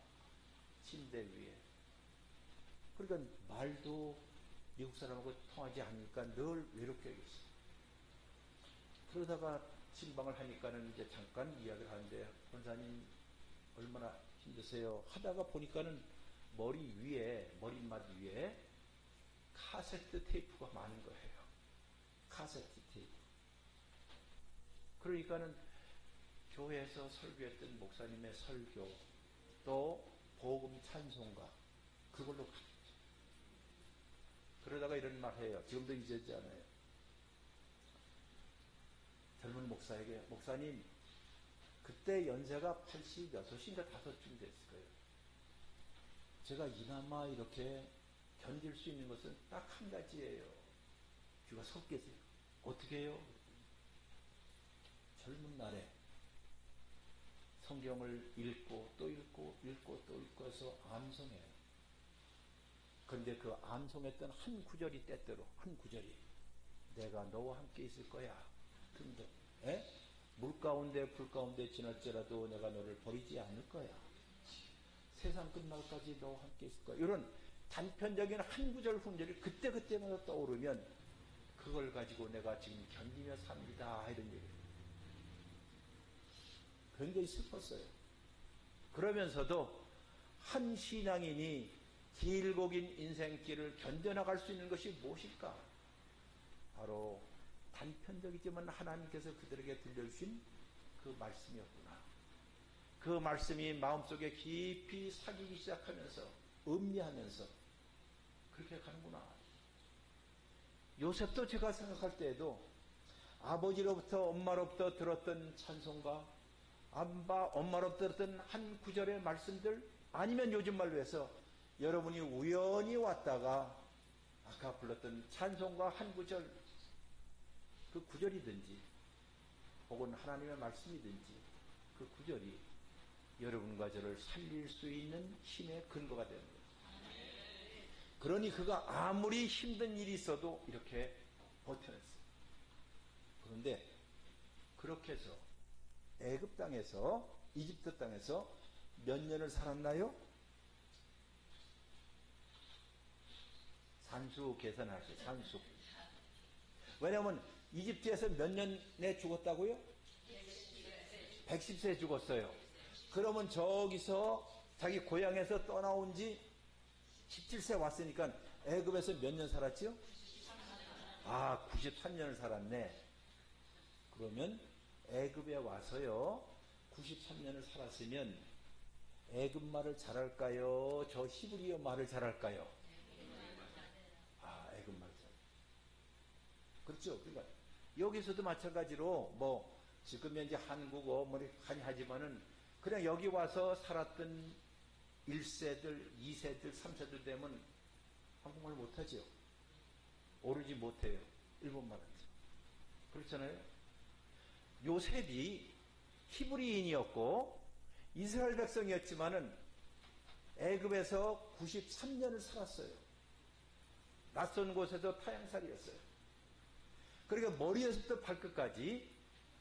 침대 위에. 그러니까 말도 미국 사람하고 통하지 않으니까 늘 외롭게 여겼어요. 그러다가 신방을 하니까는 이제 잠깐 이야기를 하는데, 권사님 얼마나 힘드세요? 하다가 보니까는 머리맡 위에 카세트 테이프가 많은 거예요. 카세트 테이프. 그러니까는 교회에서 설교했던 목사님의 설교, 또 복음 찬송가, 그걸로 가르쳐. 그러다가 이런 말 해요. 지금도 잊었지 않아요. 젊은 목사에게, 목사님 그때 연세가 86인가 5쯤 됐을 거예요. 제가 이나마 이렇게 견딜 수 있는 것은 딱 한 가지예요. 귀가 속 계세요. 어떻게 해요? 젊은 날에 성경을 읽고 또 읽고 또 읽고 해서 암송해요. 그런데 그 암송했던 한 구절이 때때로, 한 구절이 내가 너와 함께 있을 거야 등등, 물 가운데 불 가운데 지날지라도 내가 너를 버리지 않을 거야, 세상 끝날까지 너와 함께 있을 거야. 이런 단편적인 한 구절 훈절이 그때그때마다 떠오르면 그걸 가지고 내가 지금 견디며 삽니다. 이런 얘기예요. 굉장히 슬펐어요. 그러면서도 한 신앙인이 길고 긴 인생길을 견뎌나갈 수 있는 것이 무엇일까? 바로 단편적이지만 하나님께서 그들에게 들려주신 그 말씀이었구나. 그 말씀이 마음속에 깊이 사귀기 시작하면서 음미하면서 그렇게 가는구나. 요셉도 제가 생각할 때에도 아버지로부터 엄마로부터 들었던 찬송가, 엄마로부터 들었던 한 구절의 말씀들, 아니면 요즘 말로 해서 여러분이 우연히 왔다가 아까 불렀던 찬송가 한 구절, 그 구절이든지 혹은 하나님의 말씀이든지 그 구절이 여러분과 저를 살릴 수 있는 힘의 근거가 되는 거예요. 그러니 그가 아무리 힘든 일이 있어도 이렇게 버텨냈어요. 그런데 그렇게 해서 애굽 땅에서, 이집트 땅에서 몇 년을 살았나요? 산수 계산하세요. 산수. 왜냐하면 이집트에서 몇 년에 죽었다고요? 110세에 죽었어요. 그러면 저기서 자기 고향에서 떠나온 지 17세 왔으니까 애굽에서 몇 년 살았지요? 93년을 살았네. 그러면 애굽에 와서요 93년을 살았으면 애굽 말을 잘할까요? 저 히브리어 말을 잘할까요? 애굽 말 잘. 그렇죠. 그러니까 여기서도 마찬가지로 뭐 지금 현재 한국어 뭐 많이 하지만은 그냥 여기 와서 살았던 1세들, 2세들, 3세들 되면 한국말 못하죠. 오르지 못해요. 일본말 하죠. 그렇잖아요. 요셉이 히브리인이었고 이스라엘 백성이었지만은 애굽에서 93년을 살았어요. 낯선 곳에서 타향살이였어요. 그러니까 머리에서부터 발끝까지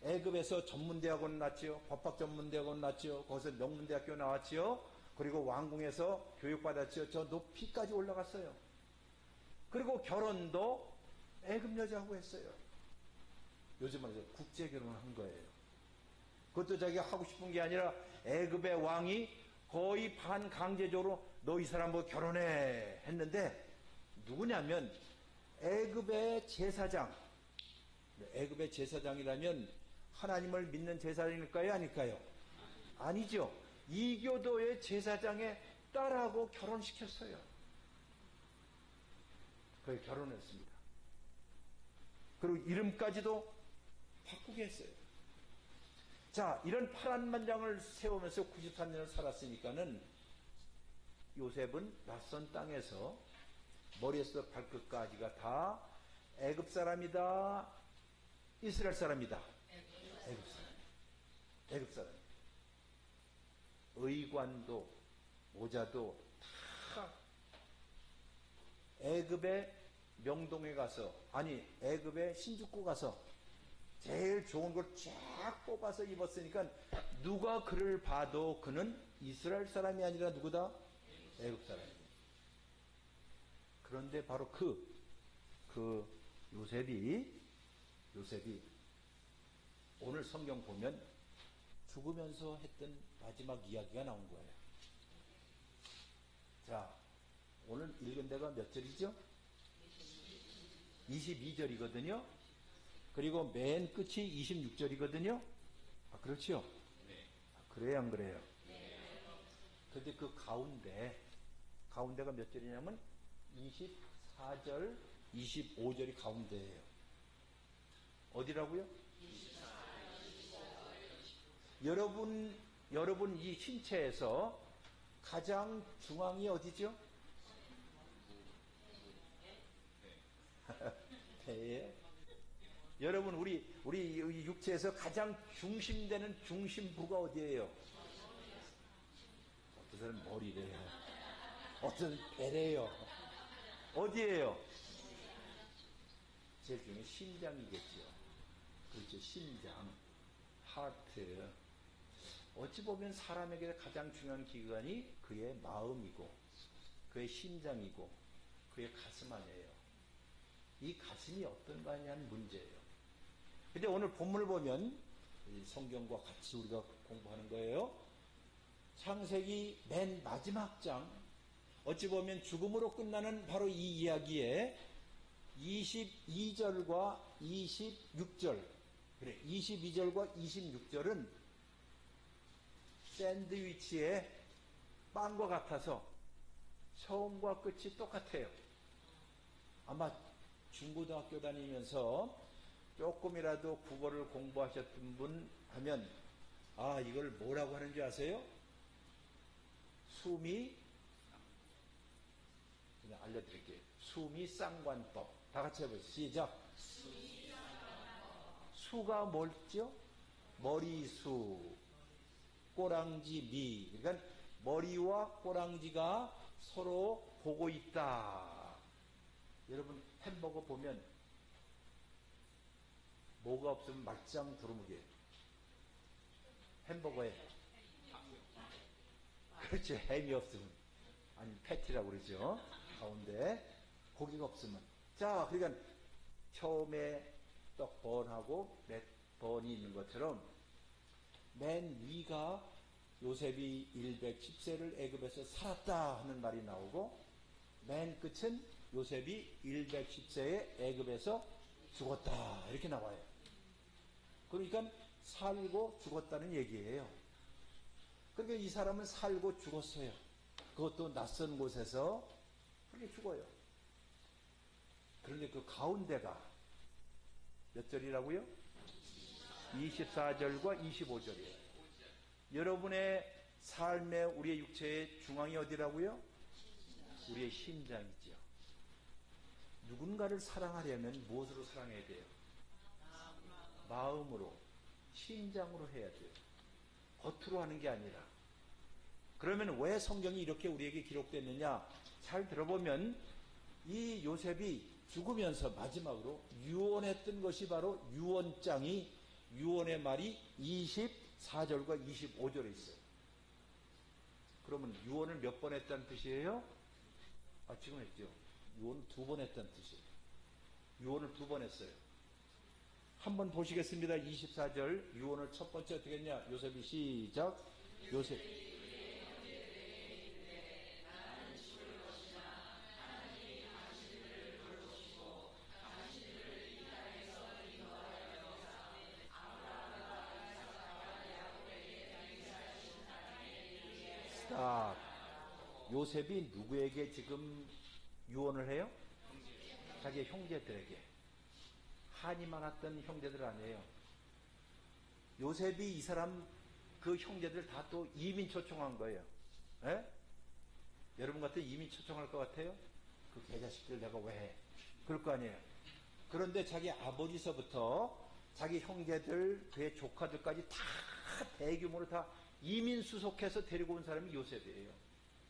애굽에서 전문대학원 났지요. 법학전문대학원 났지요. 거기서 명문대학교 나왔지요. 그리고 왕궁에서 교육받았지요. 저 높이까지 올라갔어요. 그리고 결혼도 애굽 여자하고 했어요. 요즘 말해서 국제 결혼을 한 거예요. 그것도 자기가 하고 싶은 게 아니라 애굽의 왕이 거의 반강제적으로 너 이 사람하고 결혼해 했는데 누구냐면 애굽의 제사장. 애굽의 제사장이라면 하나님을 믿는 제사장일까요? 아닐까요? 아니죠. 이교도의 제사장의 딸하고 결혼시켰어요. 거의 결혼했습니다. 그리고 이름까지도 바꾸게 했어요. 자, 이런 파란만장을 세우면서 93년을 살았으니까는 요셉은 낯선 땅에서 머리에서 발끝까지가 다 애굽 사람이다, 이스라엘 사람이다. 애굽 사람. 애굽 사람. 의관도 모자도 다 애굽의 명동에 가서, 아니 애굽의 신주쿠 가서 제일 좋은 걸 쫙 뽑아서 입었으니까 누가 그를 봐도 그는 이스라엘 사람이 아니라 누구다? 애굽 사람이에요. 그런데 바로 그 요셉이 오늘 성경 보면 죽으면서 했던 마지막 이야기가 나온 거예요. 자, 오늘 읽은 데가 몇 절이죠? 22절이거든요. 그리고 맨 끝이 26절이거든요. 그렇죠? 그래요, 안 그래요? 근데 그 가운데가 몇 절이냐면 24절, 25절이 가운데예요. 어디라고요? 여러분 이 신체에서 가장 중앙이 어디죠? 배에. 여러분 우리 육체에서 가장 중심되는 중심부가 어디예요? 어떤 사람은 머리래요. 어떤 배래요. 어디예요? 제일 중에 심장이겠죠. 그렇죠. 심장, 하트. 어찌 보면 사람에게 가장 중요한 기관이 그의 마음이고 그의 심장이고 그의 가슴 아니에요. 이 가슴이 어떤가 하냐는 문제예요. 근데 오늘 본문을 보면 이 성경과 같이 우리가 공부하는 거예요. 창세기 맨 마지막 장, 어찌 보면 죽음으로 끝나는 바로 이 이야기에 22절과 26절, 그래, 22절과 26절은 샌드위치의 빵과 같아서 처음과 끝이 똑같아요. 아마 중고등학교 다니면서 조금이라도 국어를 공부하셨던 분 하면, 아, 이걸 뭐라고 하는지 아세요? 수미, 그냥 알려드릴게요. 수미쌍관법. 다 같이 해보세요. 시작. 수가 뭘죠? 머리수, 꼬랑지 미. 그러니까 머리와 꼬랑지가 서로 보고 있다. 여러분 햄버거 보면 뭐가 없으면 말짱 두루묵이에요. 햄버거에. 그렇죠. 햄이 없으면. 아니 패티라고 그러죠. 가운데 고기가 없으면. 자, 그러니까 처음에 떡 번하고 몇 번이 있는 것처럼 맨 위가 요셉이 110세를 애굽에서 살았다 하는 말이 나오고, 맨 끝은 요셉이 110세에 애굽에서 죽었다 이렇게 나와요. 그러니까 살고 죽었다는 얘기예요. 그러니까 이 사람은 살고 죽었어요. 그것도 낯선 곳에서 그렇게 죽어요. 그런데 그 가운데가 몇 절이라고요? 24절과 25절이에요. 여러분의 삶의 우리의 육체의 중앙이 어디라고요? 우리의 심장이죠. 누군가를 사랑하려면 무엇으로 사랑해야 돼요? 마음으로, 심장으로 해야 돼요. 겉으로 하는 게 아니라. 그러면 왜 성경이 이렇게 우리에게 기록됐느냐? 잘 들어보면 이 요셉이 죽으면서 마지막으로 유언했던 것이 바로 유언장이, 유언의 말이 24절과 25절에 있어요. 그러면 유언을 몇 번 했다는 뜻이에요? 아, 지금 했죠. 유언을 2번 했다는 뜻이에요. 유언을 2번 했어요. 한번 보시겠습니다. 24절 유언을 첫 번째 어떻게 했냐? 요셉이 시작. 요셉. 스탑. 요셉이 누구에게 지금 유언을 해요? 자기의 형제들에게. 한이 많았던 형제들 아니에요. 요셉이 이 사람 그 형제들 다 또 이민 초청한 거예요. 에? 여러분 같은 이민 초청할 것 같아요? 그 개자식들 내가 왜 해? 그럴 거 아니에요. 그런데 자기 아버지서부터 자기 형제들, 그의 조카들까지 다 대규모로 다 이민 수속해서 데리고 온 사람이 요셉이에요.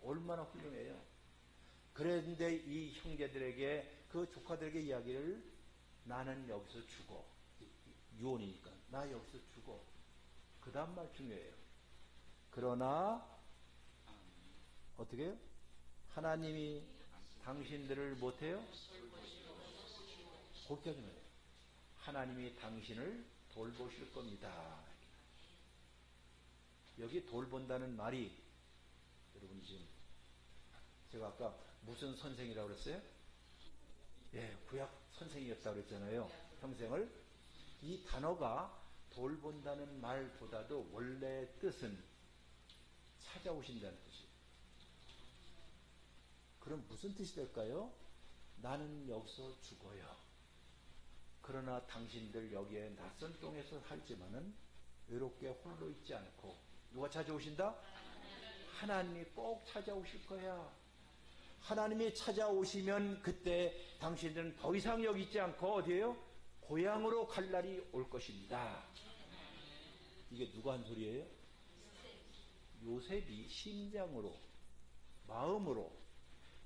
얼마나 훌륭해요. 그런데 이 형제들에게, 그 조카들에게 이야기를, 나는 여기서 죽어. 유언이니까. 나 여기서 죽어. 그 다음 말 중요해요. 그러나 어떻게 해요? 하나님이 당신들을 못해요? 거기까지는 해요. 하나님이 당신을 돌보실 겁니다. 여기 돌본다는 말이, 여러분 지금 제가 아까 무슨 선생이라고 그랬어요? 예, 구약 선생이었다고 그랬잖아요. 평생을. 이 단어가 돌본다는 말보다도 원래 뜻은 찾아오신다는 뜻이에요. 그럼 무슨 뜻이 될까요? 나는 여기서 죽어요. 그러나 당신들 여기에 낯선 땅에서 살지만은 외롭게 홀로 있지 않고, 누가 찾아오신다? 하나님이 꼭 찾아오실 거야. 하나님이 찾아오시면 그때 당신들은 더 이상 여기 있지 않고 어디에요? 고향으로 갈 날이 올 것입니다. 이게 누가 한 소리예요? 요셉이 심장으로, 마음으로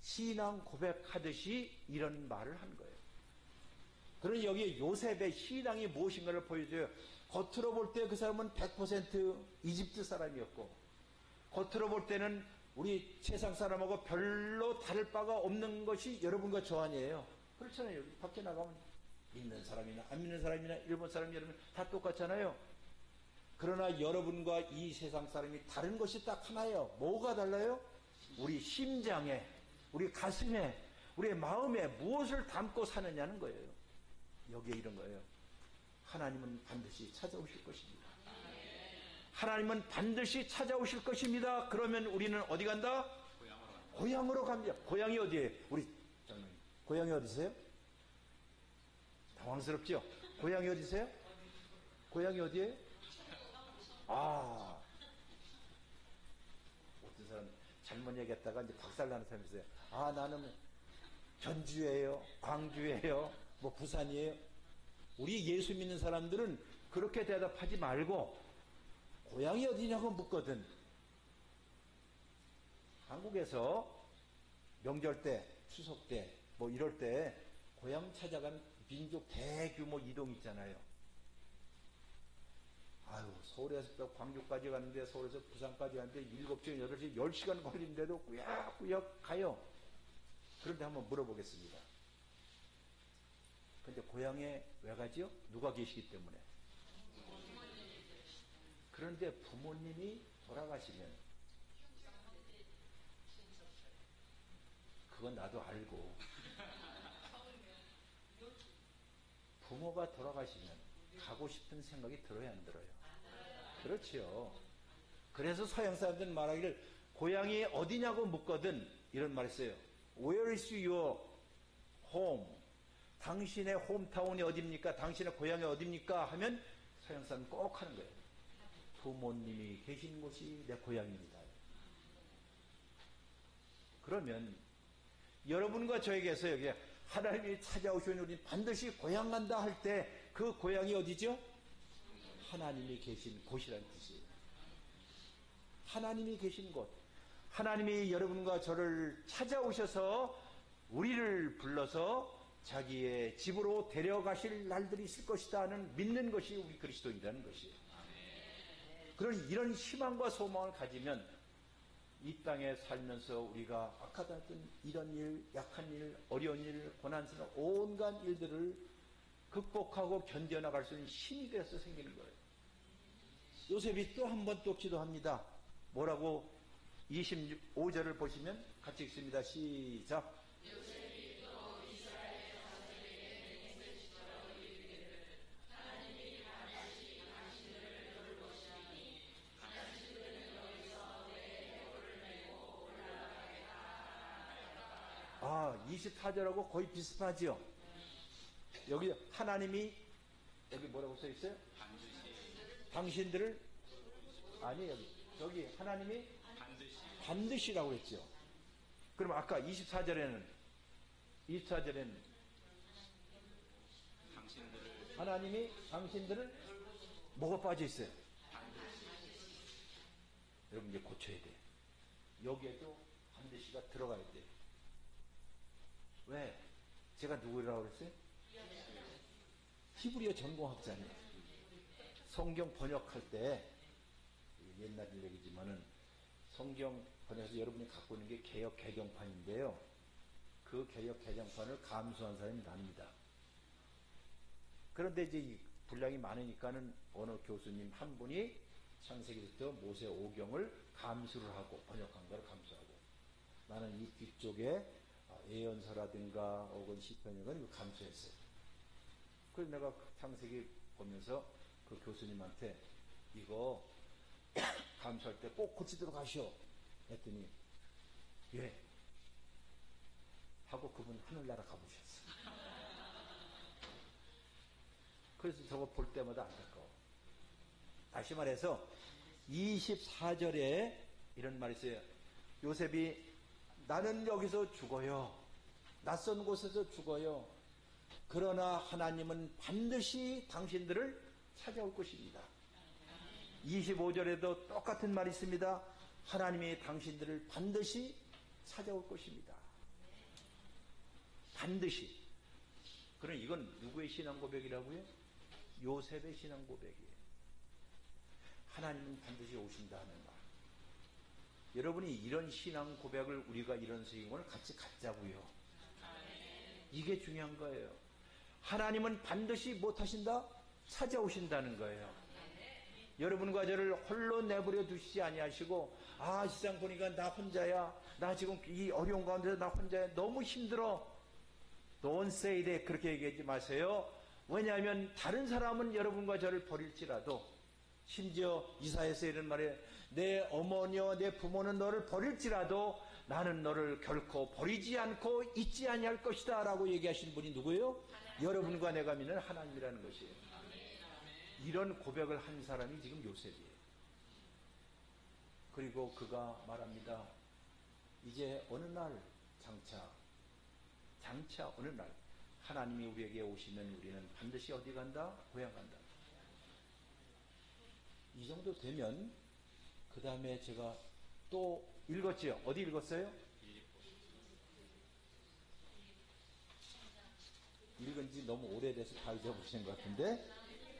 신앙 고백하듯이 이런 말을 한 거예요. 그러니 여기 요셉의 신앙이 무엇인가를 보여줘요. 겉으로 볼 때 그 사람은 100% 이집트 사람이었고, 겉으로 볼 때는 우리 세상 사람하고 별로 다를 바가 없는 것이 여러분과 저 아니에요. 그렇잖아요. 여기 밖에 나가면 믿는 사람이나 안 믿는 사람이나 일본 사람 여러분 다 똑같잖아요. 그러나 여러분과 이 세상 사람이 다른 것이 딱 하나예요. 뭐가 달라요? 우리 심장에, 우리 가슴에, 우리의 마음에 무엇을 담고 사느냐는 거예요. 여기에 이런 거예요. 하나님은 반드시 찾아오실 것입니다. 하나님은 반드시 찾아오실 것입니다. 그러면 우리는 어디 간다? 고향으로 갑니다. 고향이 어디예요? 우리 장로님, 고향이 어디세요? 당황스럽죠? 고향이 어디세요? 고향이 어디예요? 어떤 사람 잘못 얘기했다가 이제 박살나는 사람이 있어요. 나는 전주예요, 광주예요, 뭐 부산이에요. 우리 예수 믿는 사람들은 그렇게 대답하지 말고 고향이 어디냐고 묻거든. 한국에서 명절 때, 추석 때, 뭐 이럴 때 고향 찾아간 민족 대규모 이동 있잖아요. 서울에서 광주까지 가는데, 서울에서 부산까지 가는데 7시간, 8시, 10시간 걸리는데도 꾸역꾸역 가요. 그런데 한번 물어보겠습니다. 근데 고향에 왜 가지요? 누가 계시기 때문에. 그런데 부모님이 돌아가시면, 그건 나도 알고, 부모가 돌아가시면 가고 싶은 생각이 들어야 안 들어요? 그렇지요. 그래서 서양 사람들은 말하기를 고향이 어디냐고 묻거든 이런 말 했어요. Where is your home? 당신의 홈타운이 어딥니까? 당신의 고향이 어딥니까? 하면 서양 사람은 꼭 하는 거예요. 부모님이 계신 곳이 내 고향입니다. 그러면 여러분과 저에게서 여기 하나님이 찾아오시면 우리 반드시 고향 간다 할 때 그 고향이 어디죠? 하나님이 계신 곳이라는 뜻이에요. 하나님이 계신 곳. 하나님이 여러분과 저를 찾아오셔서 우리를 불러서 자기의 집으로 데려가실 날들이 있을 것이다 하는 믿는 것이 우리 그리스도인이라는 것이에요. 그런 이런 희망과 소망을 가지면 이 땅에 살면서 우리가 아까도 했던 이런 일, 약한 일, 어려운 일, 고난스러운 온갖 일들을 극복하고 견뎌나갈 수 있는 힘이 돼서 생기는 거예요. 요셉이 또 한 번 또 기도합니다. 뭐라고? 25절을 보시면 같이 읽습니다. 시작. 아, 24절하고 거의 비슷하죠? 여기 하나님이, 여기 뭐라고 써 있어요? 당신들을, 아니, 여기 하나님이 반드시라고 했죠. 그럼 아까 24절에는 하나님이 당신들을 뭐가 빠져 있어요? 여러분 이제 고쳐야 돼. 여기에도 반드시가 들어가야 돼. 왜? 제가 누구라고 그랬어요? 히브리어 전공학자님. 성경 번역할 때, 옛날 얘기지만은 성경 번역해서 여러분이 갖고 있는 게 개역 개정판인데요. 그 개역 개정판을 감수한 사람이 납니다. 그런데 이제 분량이 많으니까는 어느 교수님 한 분이 창세기부터 모세 5경을 감수를 하고 번역한 걸 감수하고, 나는 이 뒤쪽에 예언서라든가 혹은 시편이건 이거 감수했어요. 그래서 내가 창세기 보면서 그 교수님한테 이거 감수할 때 꼭 고치도록 하시오 했더니 예 하고 그분 하늘나라 가보셨어요. 그래서 저거 볼 때마다 안타까워. 다시 말해서 24절에 이런 말이 있어요. 요셉이 나는 여기서 죽어요. 낯선 곳에서 죽어요. 그러나 하나님은 반드시 당신들을 찾아올 것입니다. 25절에도 똑같은 말이 있습니다. 하나님이 당신들을 반드시 찾아올 것입니다. 반드시. 그럼 이건 누구의 신앙 고백이라고요? 요셉의 신앙 고백이에요. 하나님은 반드시 오신다 하는 말. 여러분이 이런 신앙 고백을 우리가 이런 성경을 같이 갖자고요. 이게 중요한 거예요. 하나님은 반드시 못하신다? 찾아오신다는 거예요. 여러분과 저를 홀로 내버려 두시지 아니하시고, 아, 세상 보니까 나 혼자야. 나 지금 이 어려운 가운데서 나 혼자야. 너무 힘들어. Don't say that. 그렇게 얘기하지 마세요. 왜냐하면 다른 사람은 여러분과 저를 버릴지라도, 심지어 이사야서 이런 말에 내 어머니와 내 부모는 너를 버릴지라도 나는 너를 결코 버리지 않고 잊지 아니할 것이다 라고 얘기하신 분이 누구예요? 여러분과 내가 믿는 하나님이라는 것이에요. 이런 고백을 한 사람이 지금 요셉이에요. 그리고 그가 말합니다. 이제 어느 날 장차 어느 날 하나님이 우리에게 오시면 우리는 반드시 어디 간다? 고향 간다. 이 정도 되면 그 다음에 제가 또 읽었지요. 어디 읽었어요? 읽은 지 너무 오래돼서 다 잊어버리신 것 같은데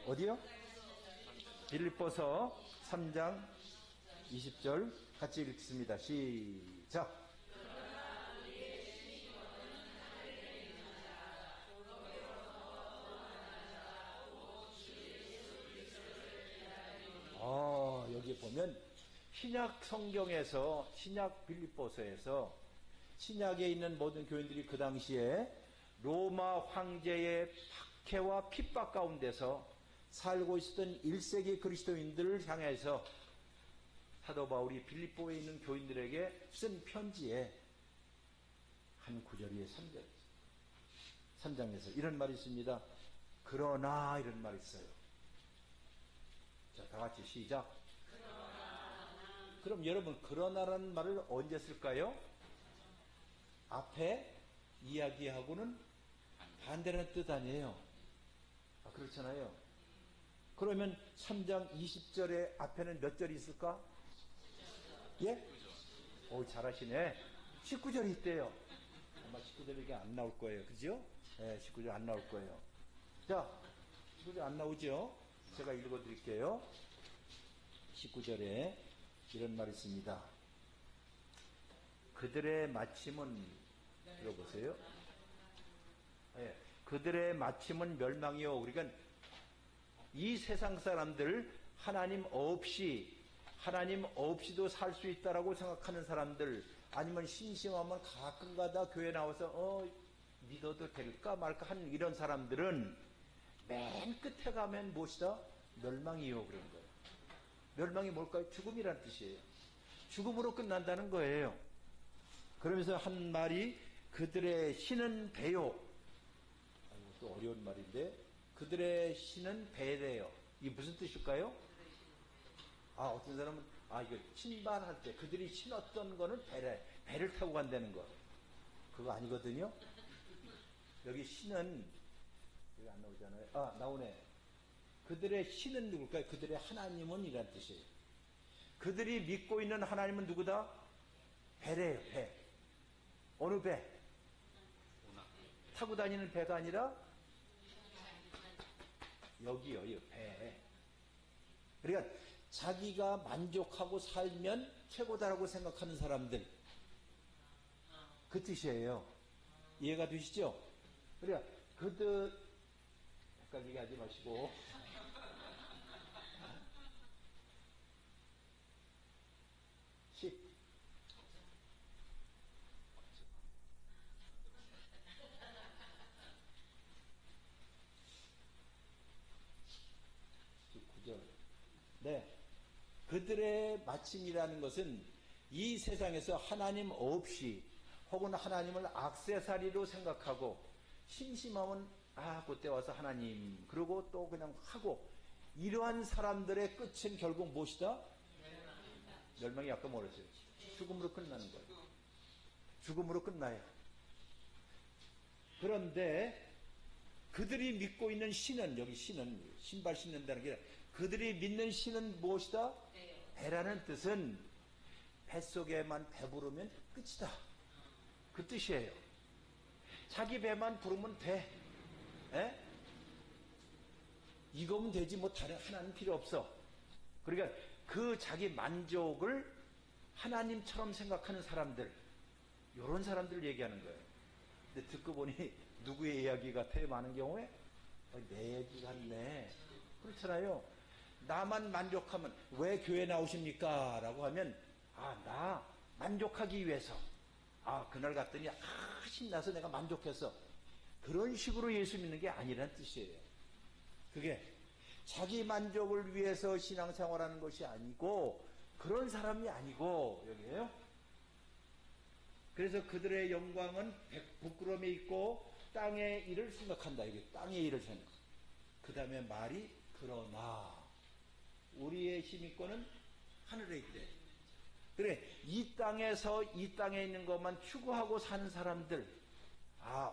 어디요? 빌립보서 3장 20절 같이 읽습니다. 시작. 여기 보면 신약 성경에서, 신약 빌립보서에서 신약에 있는 모든 교인들이 그 당시에 로마 황제의 박해와 핍박 가운데서 살고 있었던 1세기 그리스도인들을 향해서 사도 바울이 빌립보에 있는 교인들에게 쓴 편지에 한 구절이 3장에서 이런 말이 있습니다. 그러나 이런 말이 있어요. 자, 다 같이 시작. 그럼 여러분, 그러나라는 말을 언제 쓸까요? 앞에 이야기하고는 반대라는 뜻 아니에요. 그렇잖아요. 그러면 3장 20절의 앞에는 몇 절이 있을까? 예? 잘하시네. 19절이 있대요. 아마 19절이 안 나올 거예요. 그죠? 네, 19절 안 나올 거예요. 자, 19절 안 나오죠? 제가 읽어 드릴게요. 19절에 이런 말이 있습니다. 그들의 마침은, 들어보세요. 네, 그들의 마침은 멸망이요. 그러니까 이 세상 사람들, 하나님 없이도 살 수 있다라고 생각하는 사람들, 아니면 심심하면 가끔가다 교회 나와서 믿어도 될까 말까 하는 이런 사람들은 맨 끝에 가면 무엇이다? 멸망이요. 그런 거예요. 멸망이 뭘까요? 죽음이란 뜻이에요. 죽음으로 끝난다는 거예요. 그러면서 한 말이 그들의 신은 배요. 또 어려운 말인데, 그들의 신은 배래요. 이게 무슨 뜻일까요? 어떤 사람은 이거 신발할 때 그들이 신었던 거는 배를 타고 간다는 거. 그거 아니거든요. 여기 신은 여기 안 나오잖아요. 나오네. 그들의 신은 누굴까요? 그들의 하나님은 이란 뜻이에요. 그들이 믿고 있는 하나님은 누구다? 배래요. 배. 어느 배? 타고 다니는 배가 아니라 여기요. 이 배. 그러니까 자기가 만족하고 살면 최고다라고 생각하는 사람들, 그 뜻이에요. 이해가 되시죠? 그러니까 그들 헷갈리게 하지 마시고 네. 그들의 마침이라는 것은 이 세상에서 하나님 없이 혹은 하나님을 액세서리로 생각하고 심심하면 그때 와서 하나님 그러고 또 그냥 하고 이러한 사람들의 끝은 결국 무엇이다? 멸망이 아까 뭐랬어요? 죽음으로 끝나는 거예요. 죽음으로 끝나요. 그런데 그들이 믿고 있는 신은, 여기 신은 신발 신는다는 게 아니라 그들이 믿는 신은 무엇이다? 배라는 뜻은 뱃속에만 배부르면 끝이다. 그 뜻이에요. 자기 배만 부르면 돼. 이거면 되지 뭐 다른 하나는 필요 없어. 그러니까 그 자기 만족을 하나님처럼 생각하는 사람들, 이런 사람들을 얘기하는 거예요. 근데 듣고 보니 누구의 이야기 같아요? 많은 경우에 내 얘기 같네. 그렇잖아요. 나만 만족하면 왜 교회 나오십니까? 라고 하면 나 만족하기 위해서. 그날 갔더니 신나서 내가 만족했어. 그런 식으로 예수 믿는 게 아니란 뜻이에요. 그게 자기 만족을 위해서 신앙생활하는 것이 아니고, 그런 사람이 아니고, 여기에요. 그래서 그들의 영광은 부끄러움에 있고 땅의 일을 생각한다. 이게 땅의 일을 생각. 그 다음에 말이 그러나 우리의 힘있고는 하늘에 있대. 그래, 이 땅에서 이 땅에 있는 것만 추구하고 사는 사람들,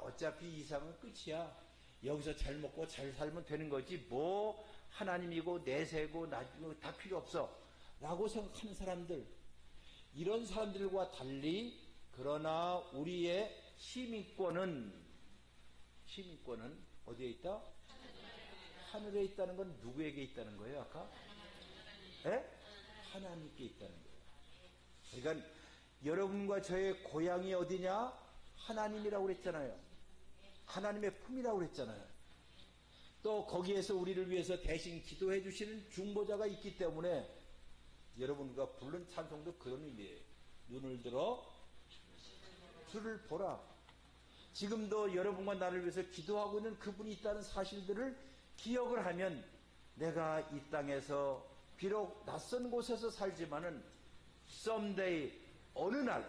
어차피 이상은 끝이야. 여기서 잘 먹고 잘 살면 되는 거지. 뭐 하나님이고 내세고 나중에 다 필요 없어 라고 생각하는 사람들, 이런 사람들과 달리, 그러나 우리의 시민권은 어디에 있다? 하늘에 있다는 건 누구에게 있다는 거예요? 아까? 하나님께 있다는 거예요. 그러니까 여러분과 저의 고향이 어디냐? 하나님이라고 그랬잖아요. 하나님의 품이라고 그랬잖아요. 또 거기에서 우리를 위해서 대신 기도해 주시는 중보자가 있기 때문에 여러분과 부른 찬송도 그런 의미예요. 눈을 들어 주를 보라. 지금도 여러분과 나를 위해서 기도하고 있는 그분이 있다는 사실들을 기억을 하면, 내가 이 땅에서 비록 낯선 곳에서 살지만은 someday, 어느 날,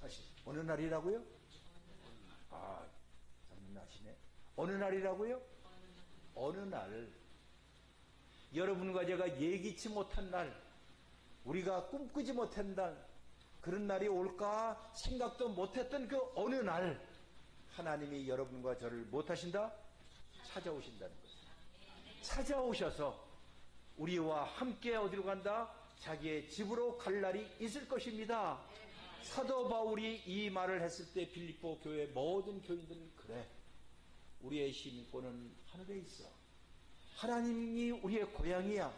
다시 어느 날이라고요? 장난하시네. 어느 날이라고요? 어느 날, 여러분과 제가 예기치 못한 날, 우리가 꿈꾸지 못한 날, 그런 날이 올까 생각도 못했던 그 어느 날, 하나님이 여러분과 저를 못하신다? 찾아오신다는 거예요. 찾아오셔서 우리와 함께 어디로 간다? 자기의 집으로 갈 날이 있을 것입니다. 사도 바울이 이 말을 했을 때 빌립보 교회 모든 교인들은 그래, 우리의 시민권은 하늘에 있어. 하나님이 우리의 고향이야.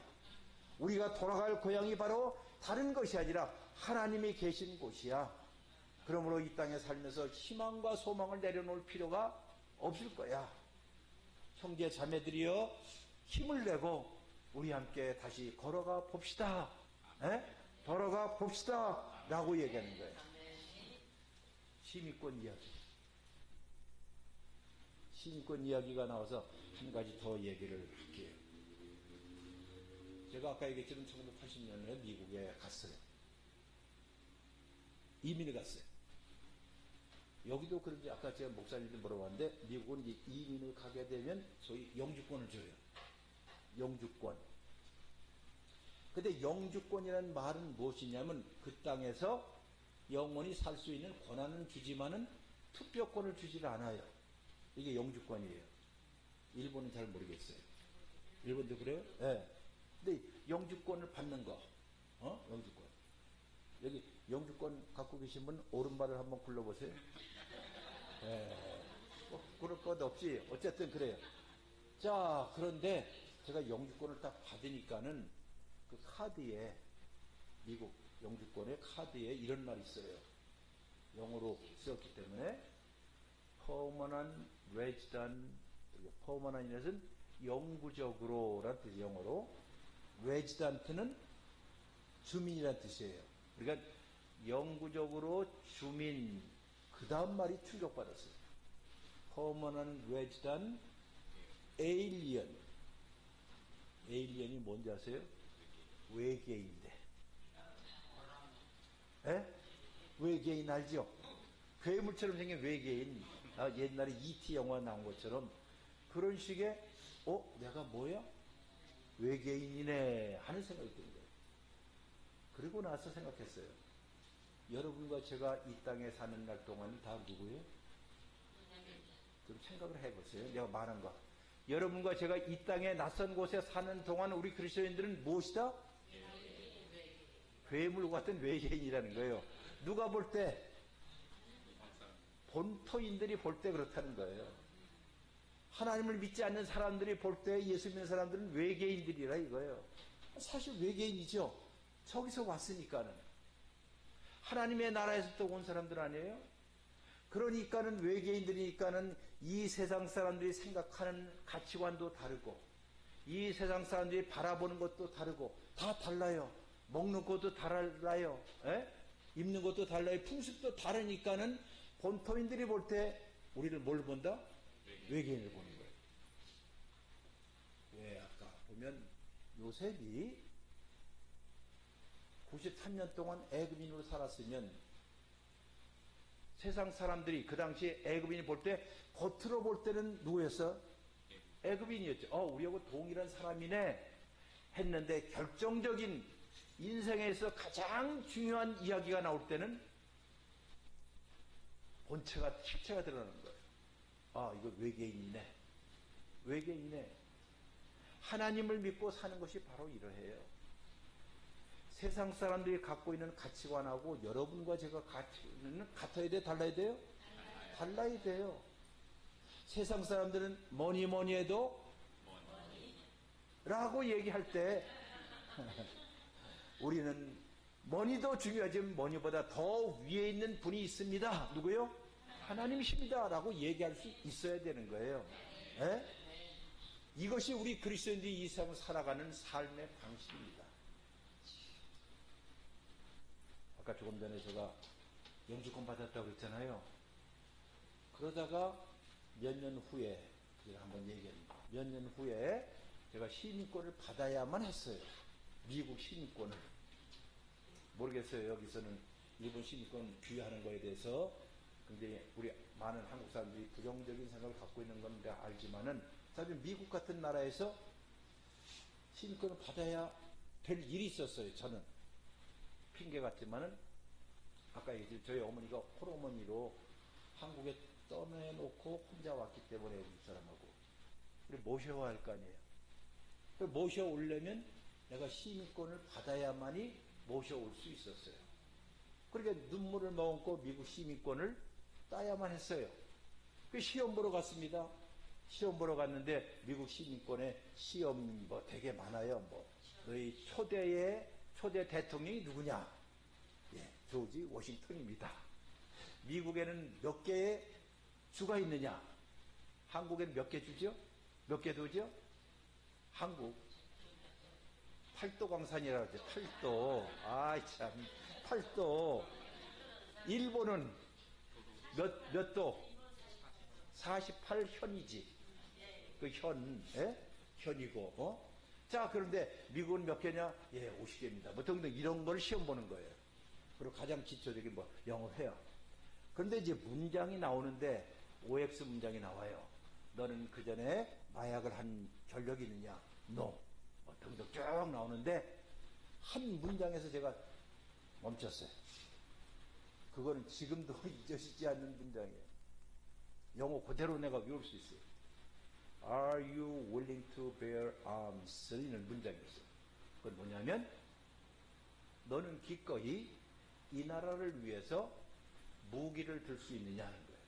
우리가 돌아갈 고향이 바로 다른 것이 아니라 하나님이 계신 곳이야. 그러므로 이 땅에 살면서 희망과 소망을 내려놓을 필요가 없을 거야. 형제 자매들이여, 힘을 내고 우리 함께 다시 걸어가 봅시다. 걸어가 봅시다 라고 얘기하는 거예요. 시민권 이야기. 시민권 이야기가 나와서 한 가지 더 얘기를 할게요. 제가 아까 얘기했지만 1980년에 미국에 갔어요. 이민을 갔어요. 여기도 그런지 아까 제가 목사님들 물어봤는데, 미국은 이제 이민을 가게 되면 소위 영주권을 줘요. 영주권. 근데 영주권이라는 말은 무엇이냐면, 그 땅에서 영원히 살 수 있는 권한은 주지만은 투표권을 주질 않아요. 이게 영주권이에요. 일본은 잘 모르겠어요. 일본도 그래요? 네. 근데 영주권을 받는 거, 영주권. 여기 영주권 갖고 계신 분 오른발을 한번 굴러보세요. 그럴 것 없지. 어쨌든 그래요. 자, 그런데 제가 영주권을 딱 받으니까는 그 카드에, 미국 영주권의 카드에 이런 말이 있어요. 영어로 쓰였기 때문에 permanent resident, permanent은 영구적으로 라는 뜻이에요. 영어로. resident는 주민이라는 뜻이에요. 그러니까 영구적으로 주민, 그 다음 말이 충격받았어요. permanent resident alien. alien이 뭔지 아세요? 외계인인데. 외계인 알죠? 괴물처럼 생긴 외계인. 옛날에 E.T. 영화 나온 것처럼 그런 식의 내가 뭐야? 외계인이네 하는 생각이 드는 거예요. 그리고 나서 생각했어요. 여러분과 제가 이 땅에 사는 날 동안이 다 누구예요? 좀 생각을 해보세요. 내가 말한 거. 여러분과 제가 이 땅에 낯선 곳에 사는 동안 우리 그리스도인들은 무엇이다? 괴물 같은 외계인이라는 거예요. 누가 볼 때? 본토인들이 볼 때 그렇다는 거예요. 하나님을 믿지 않는 사람들이 볼 때 예수 믿는 사람들은 외계인들이라 이거예요. 사실 외계인이죠. 저기서 왔으니까는. 하나님의 나라에서 또 온 사람들 아니에요? 그러니까는 외계인들이니까는 이 세상 사람들이 생각하는 가치관도 다르고 이 세상 사람들이 바라보는 것도 다르고 다 달라요. 먹는 것도 달라요. 에? 입는 것도 달라요. 풍습도 다르니까는 본토인들이 볼 때 우리를 뭘 본다? 외계인을 보는 거예요. 왜 아까 보면 요셉이 93년 동안 애굽인으로 살았으면 세상 사람들이 그 당시에 애굽인이 볼 때 겉으로 볼 때는 누구였어? 애굽인이었죠. 우리하고 동일한 사람이네 했는데 결정적인 인생에서 가장 중요한 이야기가 나올 때는 본체가 실체가 드러나는 거예요. 이거 외계인이네. 외계인이네. 하나님을 믿고 사는 것이 바로 이러해요. 세상 사람들이 갖고 있는 가치관하고 여러분과 제가 가치는 같아야 돼? 달라야 돼요? 달라야 돼요. 세상 사람들은 뭐니 해도 라고 얘기할 때 우리는 머니도 중요하지만 머니보다 더 위에 있는 분이 있습니다. 누구요? 하나님이십니다. 라고 얘기할 수 있어야 되는 거예요. 에? 이것이 우리 그리스도인들이 이 세상을 살아가는 삶의 방식입니다. 아까 조금 전에 제가 영주권 받았다고 그랬잖아요. 그러다가 몇 년 후에 제가 한번 얘기합니다. 몇 년 후에 제가 시민권을 받아야만 했어요. 미국 시민권을. 모르겠어요. 여기서는 일본 시민권 귀하는 거에 대해서. 근데 우리 많은 한국 사람들이 부정적인 생각을 갖고 있는 건 내가 알지만은 사실 미국 같은 나라에서 시민권을 받아야 될 일이 있었어요. 저는. 핑계 같지만은 아까 얘기했듯이 저희 어머니가 홀어머니로 한국에 떠내놓고 혼자 왔기 때문에 우리 사람하고 그리고 모셔야 할 거 아니에요. 모셔오려면 내가 시민권을 받아야만이 모셔올 수 있었어요. 그러니까 눈물을 머금고 미국 시민권을 따야만 했어요. 그 시험 보러 갔습니다. 시험 보러 갔는데 미국 시민권에 시험 되게 많아요. 너희 초대 대통령이 누구냐? 조지 워싱턴입니다. 미국에는 몇 개의 주가 있느냐? 한국에는 몇 개 주죠? 몇 개 도죠? 한국 팔도 광산이라고 하죠. 팔도. 참. 팔도. 일본은 몇 도? 48현이지. 그 현이고, 자, 그런데 미국은 몇 개냐? 50개입니다. 등등 이런 걸 시험 보는 거예요. 그리고 가장 기초적인 영어 회화. 그런데 이제 문장이 나오는데 OX 문장이 나와요. 너는 그 전에 마약을 한 전력이 있느냐? No. 등등 쭉 나오는데 한 문장에서 제가 멈췄어요. 그거는 지금도 잊혀지지 않는 문장이에요. 영어 그대로 내가 외울 수 있어요. Are you willing to bear arms? 이런 문장이었어요. 그건 뭐냐면 너는 기꺼이 이 나라를 위해서 무기를 들 수 있느냐는 거예요.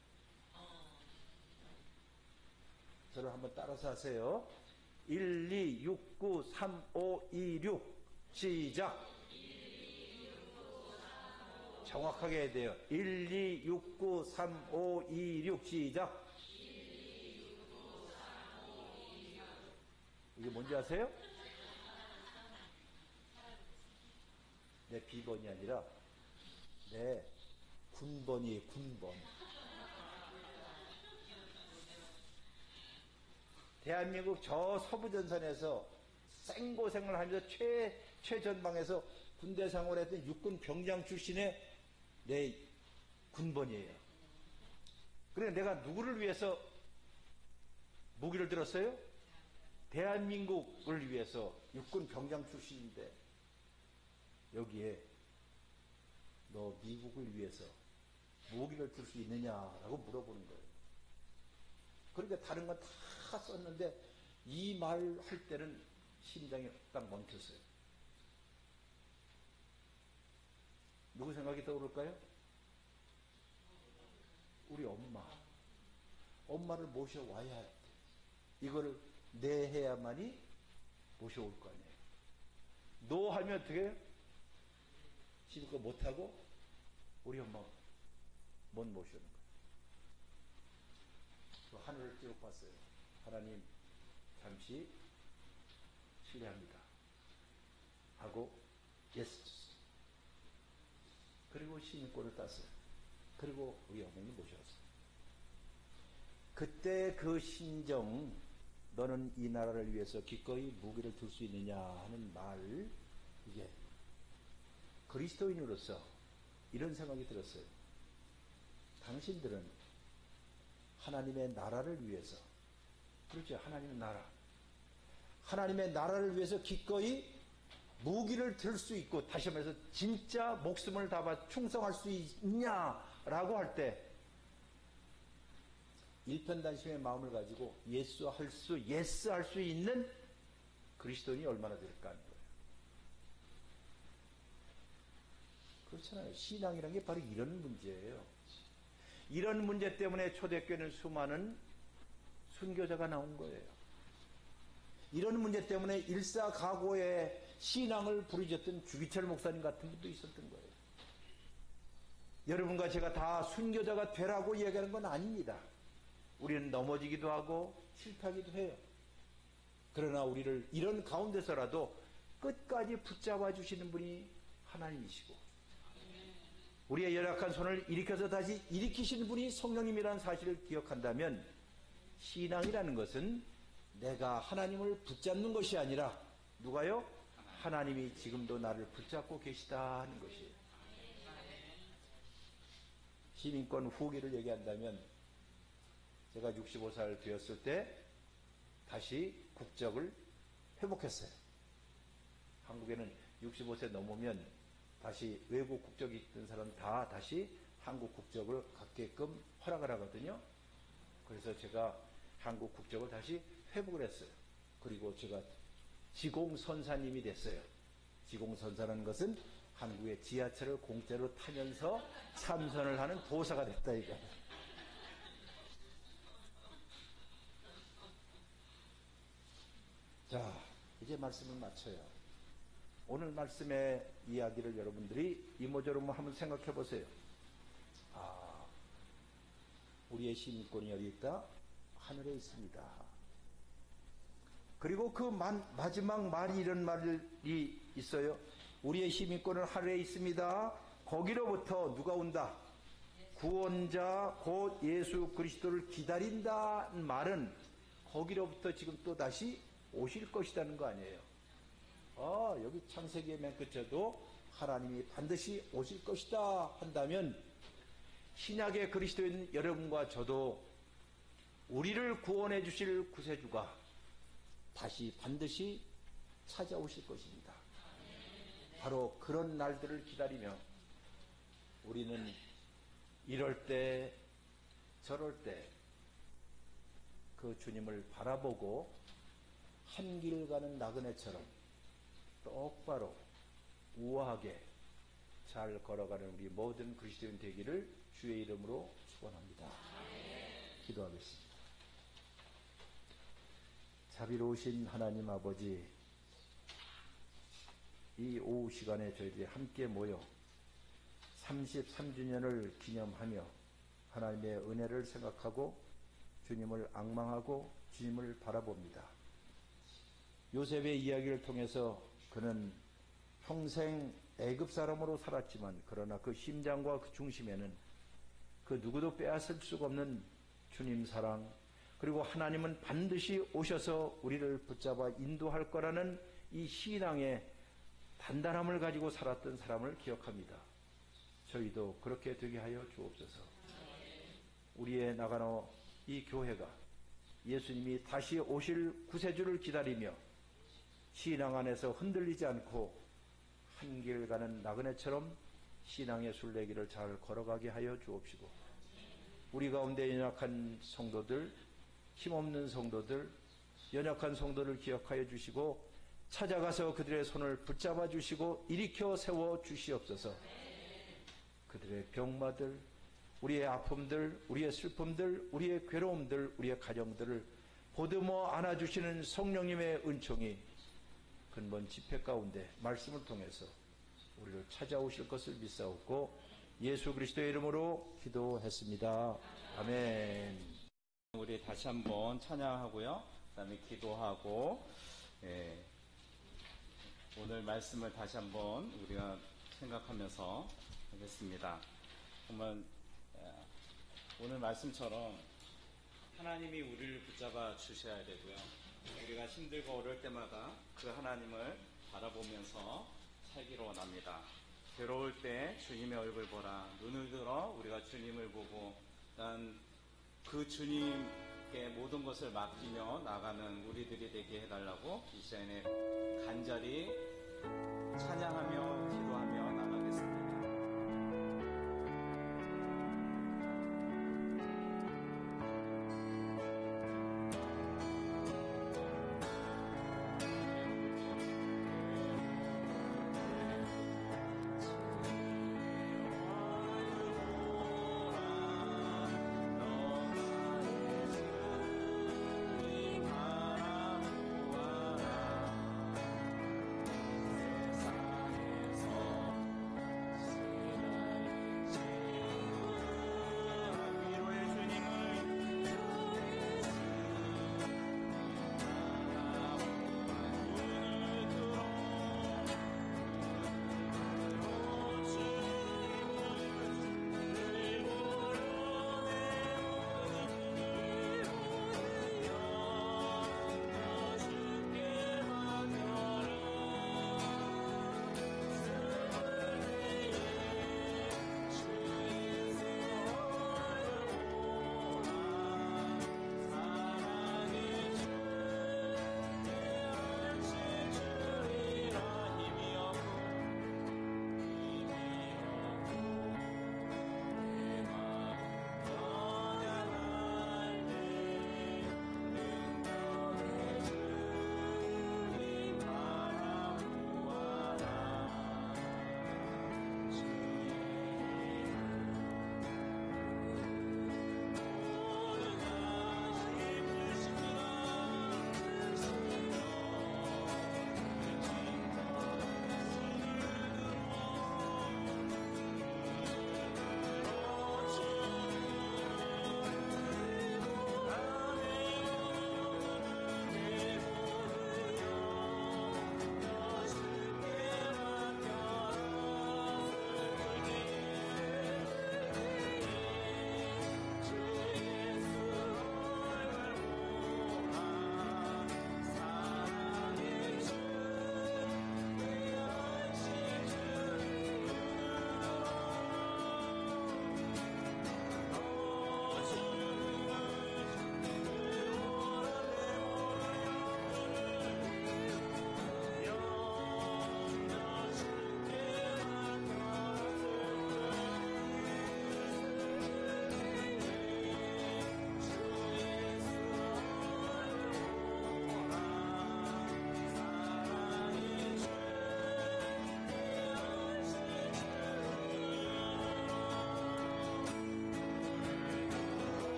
저를 한번 따라서 하세요. 1, 2, 6, 9, 3, 5, 2, 6 시작. 정확하게 해야 돼요. 1, 2, 6, 9, 3, 5, 2, 6 시작. 이게 뭔지 아세요? 내 비번이 아니라 내 군번이에요. 군번. 대한민국 저 서부전선에서 생고생을 하면서 최전방에서 군대 생활을 했던 육군 병장 출신의 내 군번이에요. 그러니까 내가 누구를 위해서 무기를 들었어요? 대한민국을 위해서 육군 병장 출신인데 여기에 너 미국을 위해서 무기를 들 수 있느냐라고 물어보는 거예요. 그러니까 다른 건 다 썼는데 이 말 할 때는 심장이 딱 멈췄어요. 누구 생각이 떠오를까요? 우리 엄마. 엄마를 모셔와야 할 때. 이거를 내해야만이 모셔올 거 아니에요. 노 하면 어떻게 해요? 시집거 못하고 우리 엄마 못 모시는 거예요. 그 하늘을 쭉 봤어요. 하나님 잠시 실례합니다 하고 예스. 그리고 시민권을 땄어요. 그리고 우리 어머니 모셨어요. 그때 그 심정, 너는 이 나라를 위해서 기꺼이 무기를 들 수 있느냐 하는 말, 이게 그리스도인으로서 이런 생각이 들었어요. 당신들은 하나님의 나라를 위해서, 그렇죠, 하나님의 나라, 하나님의 나라를 위해서 기꺼이 무기를 들 수 있고, 다시 말해서 진짜 목숨을 다바 충성할 수 있냐라고 할 때 일편단심의 마음을 가지고 예스 할 수 있는 그리스도인이 얼마나 될까 하는 거예요. 그렇잖아요. 신앙이라는 게 바로 이런 문제예요. 이런 문제 때문에 초대교회는 수많은 순교자가 나온 거예요. 이런 문제 때문에 일사각오의 신앙을 부르짖었던 주기철 목사님 같은 분도 있었던 거예요. 여러분과 제가 다 순교자가 되라고 얘기하는 건 아닙니다. 우리는 넘어지기도 하고 실패하기도 해요. 그러나 우리를 이런 가운데서라도 끝까지 붙잡아 주시는 분이 하나님이시고, 우리의 연약한 손을 일으켜서 다시 일으키시는 분이 성령님이라는 사실을 기억한다면, 신앙이라는 것은 내가 하나님을 붙잡는 것이 아니라 누가요? 하나님이 지금도 나를 붙잡고 계시다 하는 것이에요. 시민권 후기를 얘기한다면, 제가 65살 되었을 때 다시 국적을 회복했어요. 한국에는 65세 넘으면 다시 외국 국적이 있던 사람 다 다시 한국 국적을 갖게끔 허락을 하거든요. 그래서 제가 한국 국적을 다시 회복을 했어요. 그리고 제가 지공선사님이 됐어요. 지공선사라는 것은 한국의 지하철을 공짜로 타면서 참선을 하는 도사가 됐다 이거예요. 자, 이제 말씀을 마쳐요. 오늘 말씀의 이야기를 여러분들이 이모저모 한번 생각해 보세요. 아, 우리의 시민권이 어디 있다? 하늘에 있습니다. 그리고 그 마지막 말이 이런 말이 있어요. 우리의 시민권은 하늘에 있습니다. 거기로부터 누가 온다? 구원자 곧 예수 그리스도를 기다린다는 말은 거기로부터 지금 또 다시 오실 것이라는 거 아니에요. 여기 창세기의 맨 끝에도 하나님이 반드시 오실 것이다 한다면, 신약의 그리스도인 여러분과 저도 우리를 구원해 주실 구세주가 다시 반드시 찾아오실 것입니다. 바로 그런 날들을 기다리며 우리는 이럴 때 저럴 때 그 주님을 바라보고 한 길 가는 나그네처럼 똑바로 우아하게 잘 걸어가는 우리 모든 그리스도인 되기를 주의 이름으로 축원합니다. 기도하겠습니다. 자비로우신 하나님 아버지, 이 오후 시간에 저희들이 함께 모여 33주년을 기념하며 하나님의 은혜를 생각하고 주님을 앙망하고 주님을 바라봅니다. 요셉의 이야기를 통해서 그는 평생 애굽 사람으로 살았지만, 그러나 그 심장과 그 중심에는 그 누구도 빼앗을 수가 없는 주님 사랑, 그리고 하나님은 반드시 오셔서 우리를 붙잡아 인도할 거라는 이 신앙의 단단함을 가지고 살았던 사람을 기억합니다. 저희도 그렇게 되게 하여 주옵소서. 우리의 나가노 이 교회가 예수님이 다시 오실 구세주를 기다리며 신앙 안에서 흔들리지 않고 한 길 가는 나그네처럼 신앙의 순례길을 잘 걸어가게 하여 주옵시고, 우리 가운데 연약한 성도들, 힘없는 성도들, 연약한 성도를 기억하여 주시고 찾아가서 그들의 손을 붙잡아 주시고 일으켜 세워 주시옵소서. 그들의 병마들, 우리의 아픔들, 우리의 슬픔들, 우리의 괴로움들, 우리의 가정들을 보듬어 안아주시는 성령님의 은총이 근본 집회 가운데 말씀을 통해서 우리를 찾아오실 것을 믿사옵고 예수 그리스도의 이름으로 기도했습니다. 아멘. 우리 다시 한번 찬양하고요. 그다음에 기도하고 오늘 말씀을 다시 한번 우리가 생각하면서 하겠습니다. 정말 오늘 말씀처럼 하나님이 우리를 붙잡아 주셔야 되고요. 우리가 힘들고 어려울 때마다 그 하나님을 바라보면서 살기로 원합니다. 괴로울 때 주님의 얼굴 보라. 눈을 들어 우리가 주님을 보고 난 그 주님께 모든 것을 맡기며 나가는 우리들이 되게 해달라고 이 시간에 간절히 찬양하며 기도하며 나가겠습니다.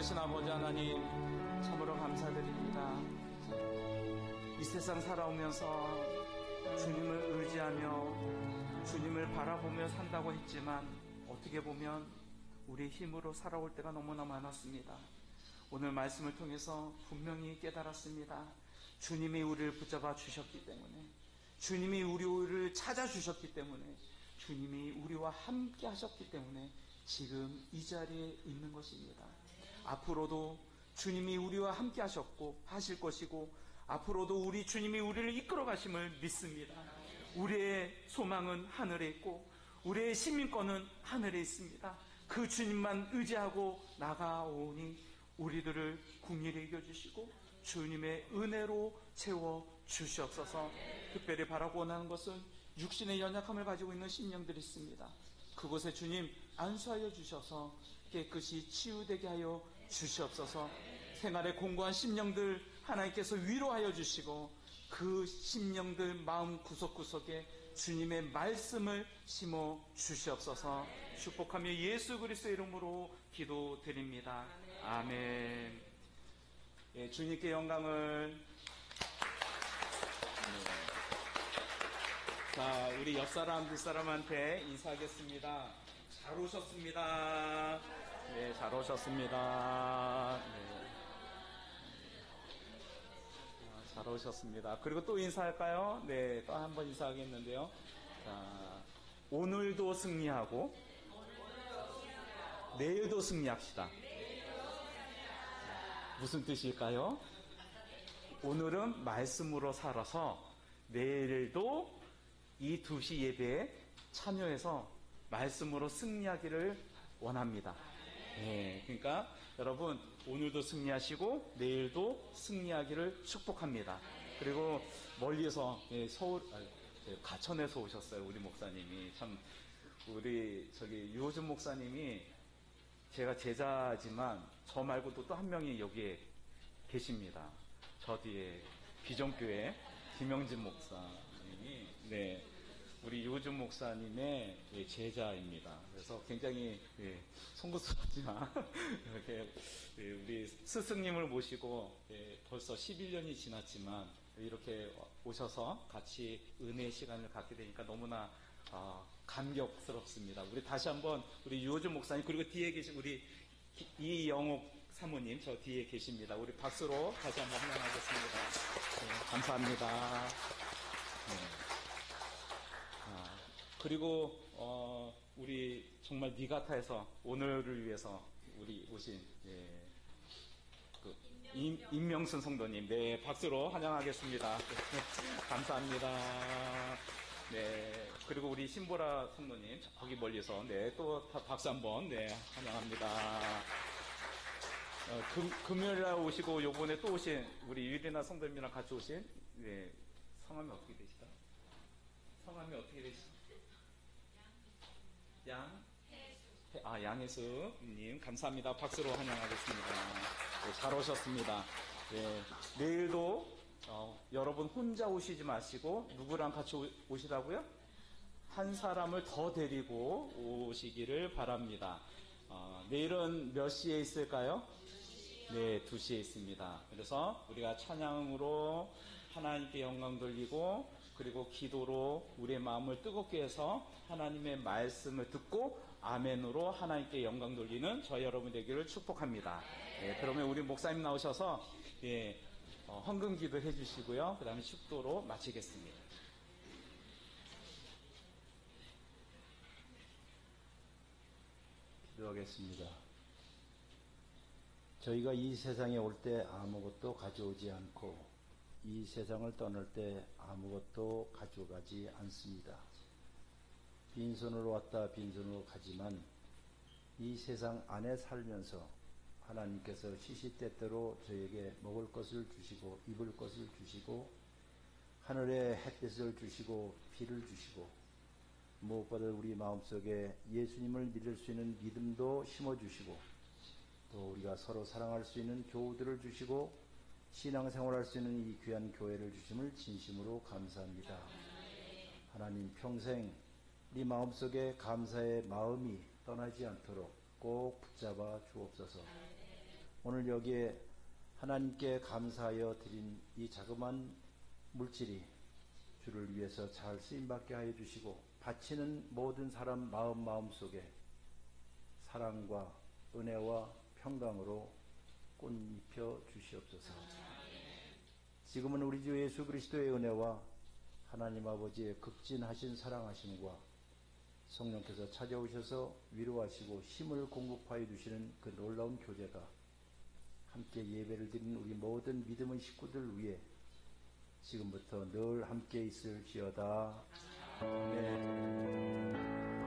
되신 아버지 하나님, 참으로 감사드립니다. 이 세상 살아오면서 주님을 의지하며 주님을 바라보며 산다고 했지만 어떻게 보면 우리의 힘으로 살아올 때가 너무나 많았습니다. 오늘 말씀을 통해서 분명히 깨달았습니다. 주님이 우리를 붙잡아 주셨기 때문에, 주님이 우리를 찾아주셨기 때문에, 주님이 우리와 함께 하셨기 때문에 지금 이 자리에 있는 것입니다. 앞으로도 주님이 우리와 함께 하셨고 하실 것이고, 앞으로도 우리 주님이 우리를 이끌어 가심을 믿습니다. 우리의 소망은 하늘에 있고 우리의 시민권은 하늘에 있습니다. 그 주님만 의지하고 나가오니 우리들을 긍휼히 여겨주시고 주님의 은혜로 채워주시옵소서. 특별히 바라고 원하는 것은 육신의 연약함을 가지고 있는 심령들이 있습니다. 그곳에 주님 안수하여 주셔서 깨끗이 치유되게 하여 주시옵소서. 생활에 공고한 심령들 하나님께서 위로하여 주시고 그 심령들 마음 구석구석에 주님의 말씀을 심어 주시옵소서. 축복하며 예수 그리스도의 이름으로 기도드립니다. 아멘. 예, 주님께 영광을. 자, 우리 옆사람 뒷사람한테 인사하겠습니다. 잘 오셨습니다. 네, 잘 오셨습니다. 네. 잘 오셨습니다. 그리고 또 인사할까요? 네, 또 한 번 인사하겠는데요. 자, 오늘도 승리하고 내일도 승리합시다. 무슨 뜻일까요? 오늘은 말씀으로 살아서 내일도 이 2시 예배에 참여해서 말씀으로 승리하기를 원합니다. 네, 그러니까 여러분 오늘도 승리하시고 내일도 승리하기를 축복합니다. 그리고 멀리서 가천에서 오셨어요. 우리 목사님이 참, 우리 유호준 목사님이 제가 제자지만 저 말고도 또 한 명이 여기에 계십니다. 저 뒤에 비전교회 김영진 목사님이, 네, 우리 유호준 목사님의 제자입니다. 그래서 굉장히 송구스럽지만 이렇게 우리 스승님을 모시고 벌써 11년이 지났지만 이렇게 오셔서 같이 은혜의 시간을 갖게 되니까 너무나 감격스럽습니다. 우리 다시 한번 우리 유호준 목사님, 그리고 뒤에 계신 우리 이영옥 사모님 저 뒤에 계십니다. 우리 박수로 다시 한번 환영하겠습니다. 네, 감사합니다. 네. 그리고 우리 정말 니가타에서 오늘을 위해서 우리 오신 임명순 성도님, 네, 박수로 환영하겠습니다. 네, 감사합니다. 네, 그리고 우리 신보라 성도님 거기 멀리서, 네, 또 박수 한번, 네, 환영합니다. 금요일날 오시고 요번에 또 오신 우리 유리나 성도님이랑 같이 오신, 네, 성함이 어떻게 되시죠? 성함이 어떻게 되시죠? 양혜수님, 감사합니다. 박수로 환영하겠습니다. 네, 잘 오셨습니다. 네, 내일도 여러분 혼자 오시지 마시고 누구랑 같이 오시라고요? 한 사람을 더 데리고 오시기를 바랍니다. 내일은 몇 시에 있을까요? 네, 2시에 있습니다. 그래서 우리가 찬양으로 하나님께 영광 돌리고, 그리고 기도로 우리의 마음을 뜨겁게 해서 하나님의 말씀을 듣고 아멘으로 하나님께 영광 돌리는 저희 여러분 되기를 축복합니다. 네, 그러면 우리 목사님 나오셔서 헌금 기도 해주시고요. 그 다음에 축도로 마치겠습니다. 기도하겠습니다. 저희가 이 세상에 올 때 아무것도 가져오지 않고 이 세상을 떠날 때 아무것도 가져가지 않습니다. 빈손으로 왔다 빈손으로 가지만 이 세상 안에 살면서 하나님께서 시시때때로 저에게 먹을 것을 주시고 입을 것을 주시고 하늘에 햇빛을 주시고 비를 주시고 무엇보다 우리 마음속에 예수님을 믿을 수 있는 믿음도 심어주시고 또 우리가 서로 사랑할 수 있는 교우들을 주시고 신앙생활할 수 있는 이 귀한 교회를 주심을 진심으로 감사합니다. 하나님 평생 우리 마음속에 감사의 마음이 떠나지 않도록 꼭 붙잡아 주옵소서. 오늘 여기에 하나님께 감사하여 드린 이 자그마한 물질이 주를 위해서 잘 쓰임받게 하여 주시고, 바치는 모든 사람 마음 속에 사랑과 은혜와 평강으로 꽃입혀 주시옵소서. 지금은 우리 주 예수 그리스도의 은혜와 하나님 아버지의 극진하신 사랑하심과 성령께서 찾아오셔서 위로하시고 힘을 공급하여 주시는 그 놀라운 교제가 함께 예배를 드리는 우리 모든 믿음의 식구들 위해 지금부터 늘 함께 있을지어다. 아멘.